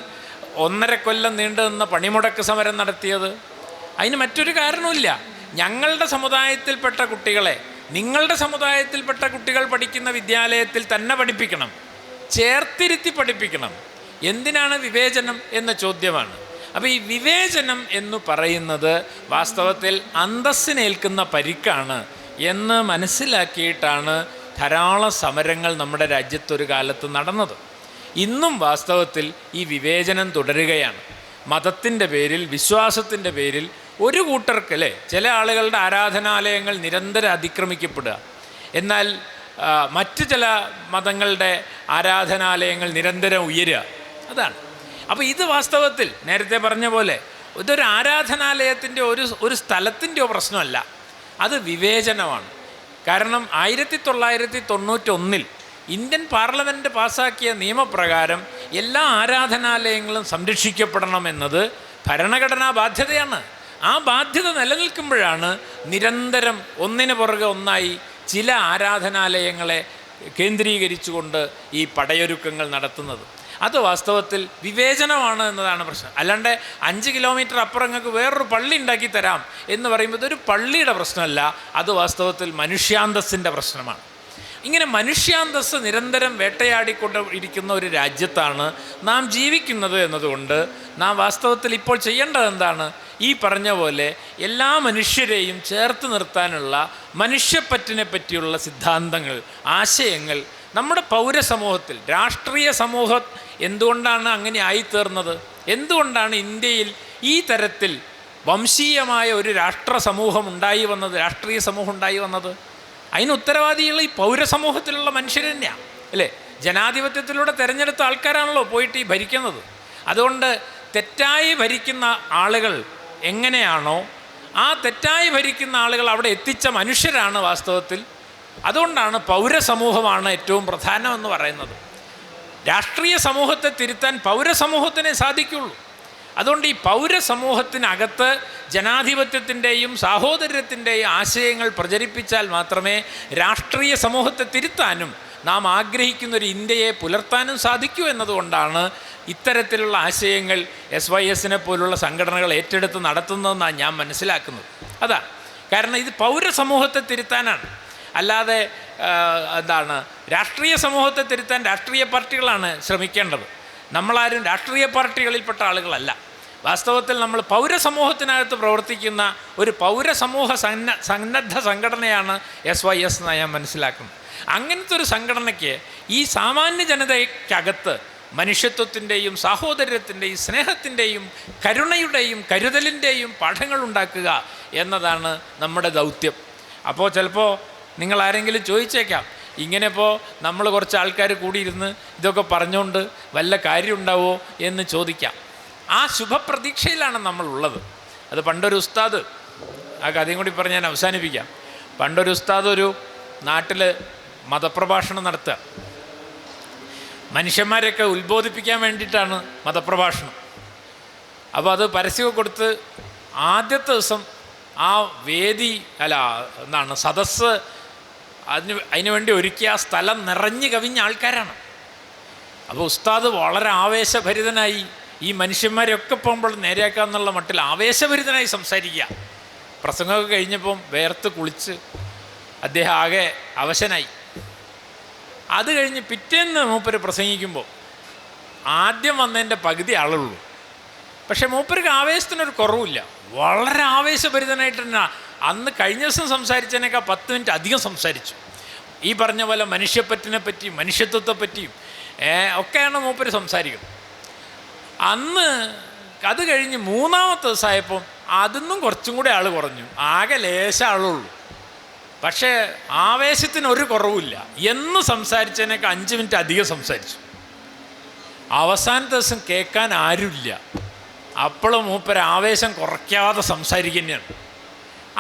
1.5 കൊല്ലം നീണ്ടു നിന്ന പണിമുടക്ക് സമരം നടത്തിയത്? അതിന് മറ്റൊരു കാരണവുമില്ല. ഞങ്ങളുടെ സമുദായത്തിൽപ്പെട്ട കുട്ടികളെ നിങ്ങളുടെ സമുദായത്തിൽപ്പെട്ട കുട്ടികൾ പഠിക്കുന്ന വിദ്യാലയത്തിൽ തന്നെ പഠിപ്പിക്കണം, ചേർത്തിരുത്തി പഠിപ്പിക്കണം. എന്തിനാണ് വിവേചനം എന്ന ചോദ്യമാണ്. അപ്പോൾ ഈ വിവേചനം എന്ന് പറയുന്നത് വാസ്തവത്തിൽ അന്തസ്സിനേൽക്കുന്ന പരിക്കാണ് എന്ന് മനസ്സിലാക്കിയിട്ടാണ് ധാരാളം സമരങ്ങൾ നമ്മുടെ രാജ്യത്തൊരു കാലത്ത് നടന്നത്. ഇന്നും വാസ്തവത്തിൽ ഈ വിവേചനം തുടരുകയാണ്. മതത്തിൻ്റെ പേരിൽ, വിശ്വാസത്തിൻ്റെ പേരിൽ ഒരു കൂട്ടർക്ക് ചില ആളുകളുടെ ആരാധനാലയങ്ങൾ നിരന്തരം അതിക്രമിക്കപ്പെടുക, എന്നാൽ മറ്റു ചില മതങ്ങളുടെ ആരാധനാലയങ്ങൾ നിരന്തരം ഉയരുക. അതാണ്. അപ്പോൾ ഇത് വാസ്തവത്തിൽ നേരത്തെ പറഞ്ഞ പോലെ ഇതൊരു ആരാധനാലയത്തിൻ്റെ ഒരു സ്ഥലത്തിൻ്റെയോ പ്രശ്നമല്ല, അത് വിവേചനമാണ്. കാരണം 1991 ഇന്ത്യൻ പാർലമെൻറ്റ് പാസ്സാക്കിയ നിയമപ്രകാരം എല്ലാ ആരാധനാലയങ്ങളും സംരക്ഷിക്കപ്പെടണമെന്നത് ഭരണഘടനാ ബാധ്യതയാണ്. ആ ബാധ്യത നിലനിൽക്കുമ്പോഴാണ് നിരന്തരം ഒന്നിനു പുറകെ ഒന്നായി ചില ആരാധനാലയങ്ങളെ കേന്ദ്രീകരിച്ചുകൊണ്ട് ഈ പടയൊരുക്കങ്ങൾ നടത്തുന്നത്. അത് വാസ്തവത്തിൽ വിവേചനമാണ് എന്നതാണ് പ്രശ്നം. അല്ലാണ്ട് 5 കിലോമീറ്റർ അപ്പുറം നിങ്ങൾക്ക് വേറൊരു പള്ളി ഉണ്ടാക്കി തരാം എന്ന് പറയുമ്പോൾ ഇതൊരു പള്ളിയുടെ പ്രശ്നമല്ല, അത് വാസ്തവത്തിൽ മനുഷ്യാന്തസ്സിൻ്റെ പ്രശ്നമാണ്. ഇങ്ങനെ മനുഷ്യാന്തസ്സ് നിരന്തരം വേട്ടയാടിക്കൊണ്ട് ഇരിക്കുന്ന ഒരു രാജ്യത്താണ് നാം ജീവിക്കുന്നത് എന്നതുകൊണ്ട് നാം വാസ്തവത്തിൽ ഇപ്പോൾ ചെയ്യേണ്ടത് എന്താണ്? ഈ പറഞ്ഞ പോലെ എല്ലാ മനുഷ്യരെയും ചേർത്ത് നിർത്താനുള്ള മനുഷ്യപ്പറ്റിനെ പറ്റിയുള്ള സിദ്ധാന്തങ്ങൾ, ആശയങ്ങൾ നമ്മുടെ പൗരസമൂഹത്തിൽ, രാഷ്ട്രീയ സമൂഹം എന്തുകൊണ്ടാണ് അങ്ങനെ ആയിത്തീർന്നത്? എന്തുകൊണ്ടാണ് ഇന്ത്യയിൽ ഈ തരത്തിൽ വംശീയമായ ഒരു രാഷ്ട്ര സമൂഹം ഉണ്ടായി വന്നത്, രാഷ്ട്രീയ സമൂഹം ഉണ്ടായി വന്നത്? അതിന് ഉത്തരവാദികൾ ഈ പൗരസമൂഹത്തിലുള്ള മനുഷ്യർ തന്നെയാണ്, അല്ലേ? ജനാധിപത്യത്തിലൂടെ തിരഞ്ഞെടുത്ത ആൾക്കാരാണല്ലോ പോയിട്ട് ഈ ഭരിക്കുന്നത്. അതുകൊണ്ട് തെറ്റായി ഭരിക്കുന്ന ആളുകൾ എങ്ങനെയാണോ, ആ തെറ്റായി ഭരിക്കുന്ന ആളുകൾ അവിടെ എത്തിച്ച മനുഷ്യരാണ് വാസ്തവത്തിൽ. അതുകൊണ്ടാണ് പൗരസമൂഹമാണ് ഏറ്റവും പ്രധാനമെന്ന് പറയുന്നത്. രാഷ്ട്രീയ സമൂഹത്തെ തിരുത്താൻ പൗരസമൂഹത്തിനെ സാധിക്കുള്ളൂ. അതുകൊണ്ട് ഈ പൗരസമൂഹത്തിനകത്ത് ജനാധിപത്യത്തിൻ്റെയും സാഹോദര്യത്തിൻ്റെയും ആശയങ്ങൾ പ്രചരിപ്പിച്ചാൽ മാത്രമേ രാഷ്ട്രീയ സമൂഹത്തെ തിരുത്താനും നാം ആഗ്രഹിക്കുന്നൊരു ഇന്ത്യയെ പുലർത്താനും സാധിക്കൂ എന്നതുകൊണ്ടാണ് ഇത്തരത്തിലുള്ള ആശയങ്ങൾ SYSനെ പോലുള്ള സംഘടനകൾ ഏറ്റെടുത്ത് നടത്തുന്നതെന്നാണ് ഞാൻ മനസ്സിലാക്കുന്നത്. അതാ കാരണം, ഇത് പൗരസമൂഹത്തെ തിരുത്താനാണ്. അല്ലാതെ രാഷ്ട്രീയ സമൂഹത്തെ തിരുത്താൻ രാഷ്ട്രീയ പാർട്ടികളാണ് ശ്രമിക്കേണ്ടത്. നമ്മളാരും രാഷ്ട്രീയ പാർട്ടികളിൽപ്പെട്ട ആളുകളല്ല. വാസ്തവത്തിൽ നമ്മൾ പൗരസമൂഹത്തിനകത്ത് പ്രവർത്തിക്കുന്ന ഒരു പൗരസമൂഹ സന്നദ്ധ സംഘടനയാണ് SYS എന്നാണ് ഞാൻ മനസ്സിലാക്കുന്നത്. അങ്ങനത്തെ ഒരു സംഘടനയ്ക്ക് ഈ സാമാന്യ ജനതയ്ക്കകത്ത് മനുഷ്യത്വത്തിൻ്റെയും സാഹോദര്യത്തിൻ്റെയും സ്നേഹത്തിൻ്റെയും കരുണയുടെയും കരുതലിൻ്റെയും പാഠങ്ങൾ ഉണ്ടാക്കുക എന്നതാണ് നമ്മുടെ ദൗത്യം. അപ്പോൾ ചിലപ്പോൾ നിങ്ങൾ ആരെങ്കിലും ചോദിച്ചേക്കാം, ഇങ്ങനെ ഇപ്പോൾ നമ്മൾ കുറച്ച് ആൾക്കാർ കൂടിയിരുന്ന് ഇതൊക്കെ പറഞ്ഞുകൊണ്ട് വല്ല കാര്യം ഉണ്ടാവുമോ എന്ന് ചോദിക്കാം. ആ ശുഭപ്രതീക്ഷയിലാണ് നമ്മളുള്ളത്. അത് പണ്ടൊരു ഉസ്താദ്, ആ കഥയും കൂടി പറഞ്ഞ് ഞാൻ അവസാനിപ്പിക്കാം. പണ്ടൊരു ഉസ്താദ് ഒരു നാട്ടിൽ മതപ്രഭാഷണം നടത്തുക. മനുഷ്യന്മാരെയൊക്കെ ഉത്ബോധിപ്പിക്കാൻ വേണ്ടിയിട്ടാണ് മതപ്രഭാഷണം. അപ്പോൾ അത് പരസ്യമൊക്കെ കൊടുത്ത് ആദ്യത്തെ ദിവസം ആ വേദി സദസ്സ് അതിനുവേണ്ടി ഒരുക്കിയ ആ സ്ഥലം നിറഞ്ഞു കവിഞ്ഞ ആൾക്കാരാണ്. അപ്പോൾ ഉസ്താദ് വളരെ ആവേശഭരിതനായി ഈ മനുഷ്യന്മാരെയൊക്കെ പോകുമ്പോൾ നേരെയാക്കാന്നുള്ള മട്ടിൽ ആവേശഭരിതനായി സംസാരിക്കുക. പ്രസംഗമൊക്കെ കഴിഞ്ഞപ്പം വേർത്ത് കുളിച്ച് അദ്ദേഹം ആകെ അവശനായി. അത് കഴിഞ്ഞ് പിറ്റേന്ന് മൂപ്പര് പ്രസംഗിക്കുമ്പോൾ ആദ്യം വന്നതിൻ്റെ പകുതി ആളുള്ളൂ. പക്ഷേ മൂപ്പർക്ക് ആവേശത്തിനൊരു കുറവില്ല. വളരെ ആവേശഭരിതനായിട്ട് തന്നെ അന്ന് കഴിഞ്ഞ ദിവസം സംസാരിച്ചതിനേക്കാൾ 10 മിനിറ്റ് അധികം സംസാരിച്ചു. ഈ പറഞ്ഞ പോലെ മനുഷ്യപ്പറ്റിനെ പറ്റിയും മനുഷ്യത്വത്തെ പറ്റിയും ഒക്കെയാണ് മൂപ്പര് സംസാരിക്കുന്നത്. അന്ന് അത് കഴിഞ്ഞ് മൂന്നാമത്തെ ദിവസമായപ്പം അതൊന്നും കുറച്ചും കൂടെ ആൾ കുറഞ്ഞു. ആകെ ലേശം ആളുള്ളൂ. പക്ഷേ ആവേശത്തിനൊരു കുറവില്ല. എന്ന് സംസാരിച്ചതിനേക്കാൾ 5 മിനിറ്റ് അധികം സംസാരിച്ചു. അവസാനത്തെ ദിവസം കേൾക്കാൻ ആരുമില്ല. അപ്പോഴും മൂപ്പര് ആവേശം കുറയ്ക്കാതെ സംസാരിക്കുന്നതാണ്.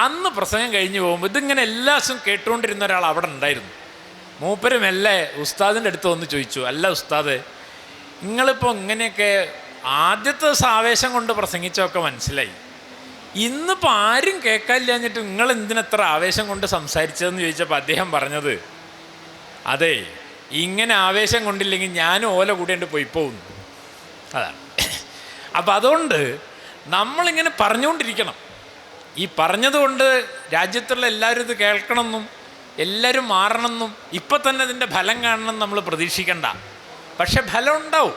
അന്ന് പ്രസംഗം കഴിഞ്ഞ് പോകുമ്പോൾ ഇതിങ്ങനെ എല്ലാ ദിവസവും കേട്ടുകൊണ്ടിരുന്ന ഒരാൾ അവിടെ ഉണ്ടായിരുന്നു. മൂപ്പര് മെല്ലെ ഉസ്താദിൻ്റെ അടുത്ത് വന്ന് ചോദിച്ചു, അല്ല ഉസ്താദ്, നിങ്ങളിപ്പോൾ ഇങ്ങനെയൊക്കെ ആദ്യത്തെ ദിവസം ആവേശം കൊണ്ട് പ്രസംഗിച്ചൊക്കെ മനസ്സിലായി, ഇന്നിപ്പോൾ ആരും കേൾക്കാനില്ലാഞ്ഞിട്ട് നിങ്ങൾ എന്തിനെത്ര ആവേശം കൊണ്ട് സംസാരിച്ചതെന്ന് ചോദിച്ചപ്പോൾ അദ്ദേഹം പറഞ്ഞത്, അതെ, ഇങ്ങനെ ആവേശം കൊണ്ടില്ലെങ്കിൽ ഞാനും ഓല കൂടിയുണ്ട് പോയി പോകുന്നു. അതാണ്. അപ്പം അതുകൊണ്ട് നമ്മളിങ്ങനെ പറഞ്ഞുകൊണ്ടിരിക്കണം. ഈ പറഞ്ഞതുകൊണ്ട് രാജ്യത്തുള്ള എല്ലാവരും ഇത് കേൾക്കണമെന്നും എല്ലാവരും മാറണമെന്നും ഇപ്പം തന്നെ അതിൻ്റെ ഫലം കാണണം നമ്മൾ പ്രതീക്ഷിക്കണ്ട. പക്ഷെ ഫലം ഉണ്ടാവും.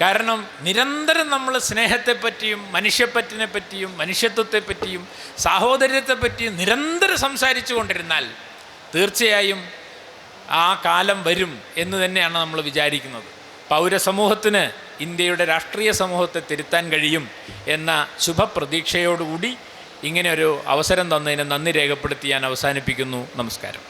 കാരണം നിരന്തരം നമ്മൾ സ്നേഹത്തെപ്പറ്റിയും മനുഷ്യപ്പറ്റിനെ പറ്റിയും മനുഷ്യത്വത്തെപ്പറ്റിയും സാഹോദര്യത്തെപ്പറ്റിയും നിരന്തരം സംസാരിച്ചു കൊണ്ടിരുന്നാൽ തീർച്ചയായും ആ കാലം വരും എന്ന് തന്നെയാണ് നമ്മൾ വിചാരിക്കുന്നത്. പൗരസമൂഹത്തിന് ഇന്ത്യയുടെ രാഷ്ട്രീയ സമൂഹത്തെ തിരുത്താൻ കഴിയും എന്ന ശുഭപ്രതീക്ഷയോടുകൂടി ഇങ്ങനെ ഒരു അവസരം തന്നതിന് നന്ദി രേഖപ്പെടുത്തി ഞാൻ അവസാനിപ്പിക്കുന്നു. നമസ്കാരം.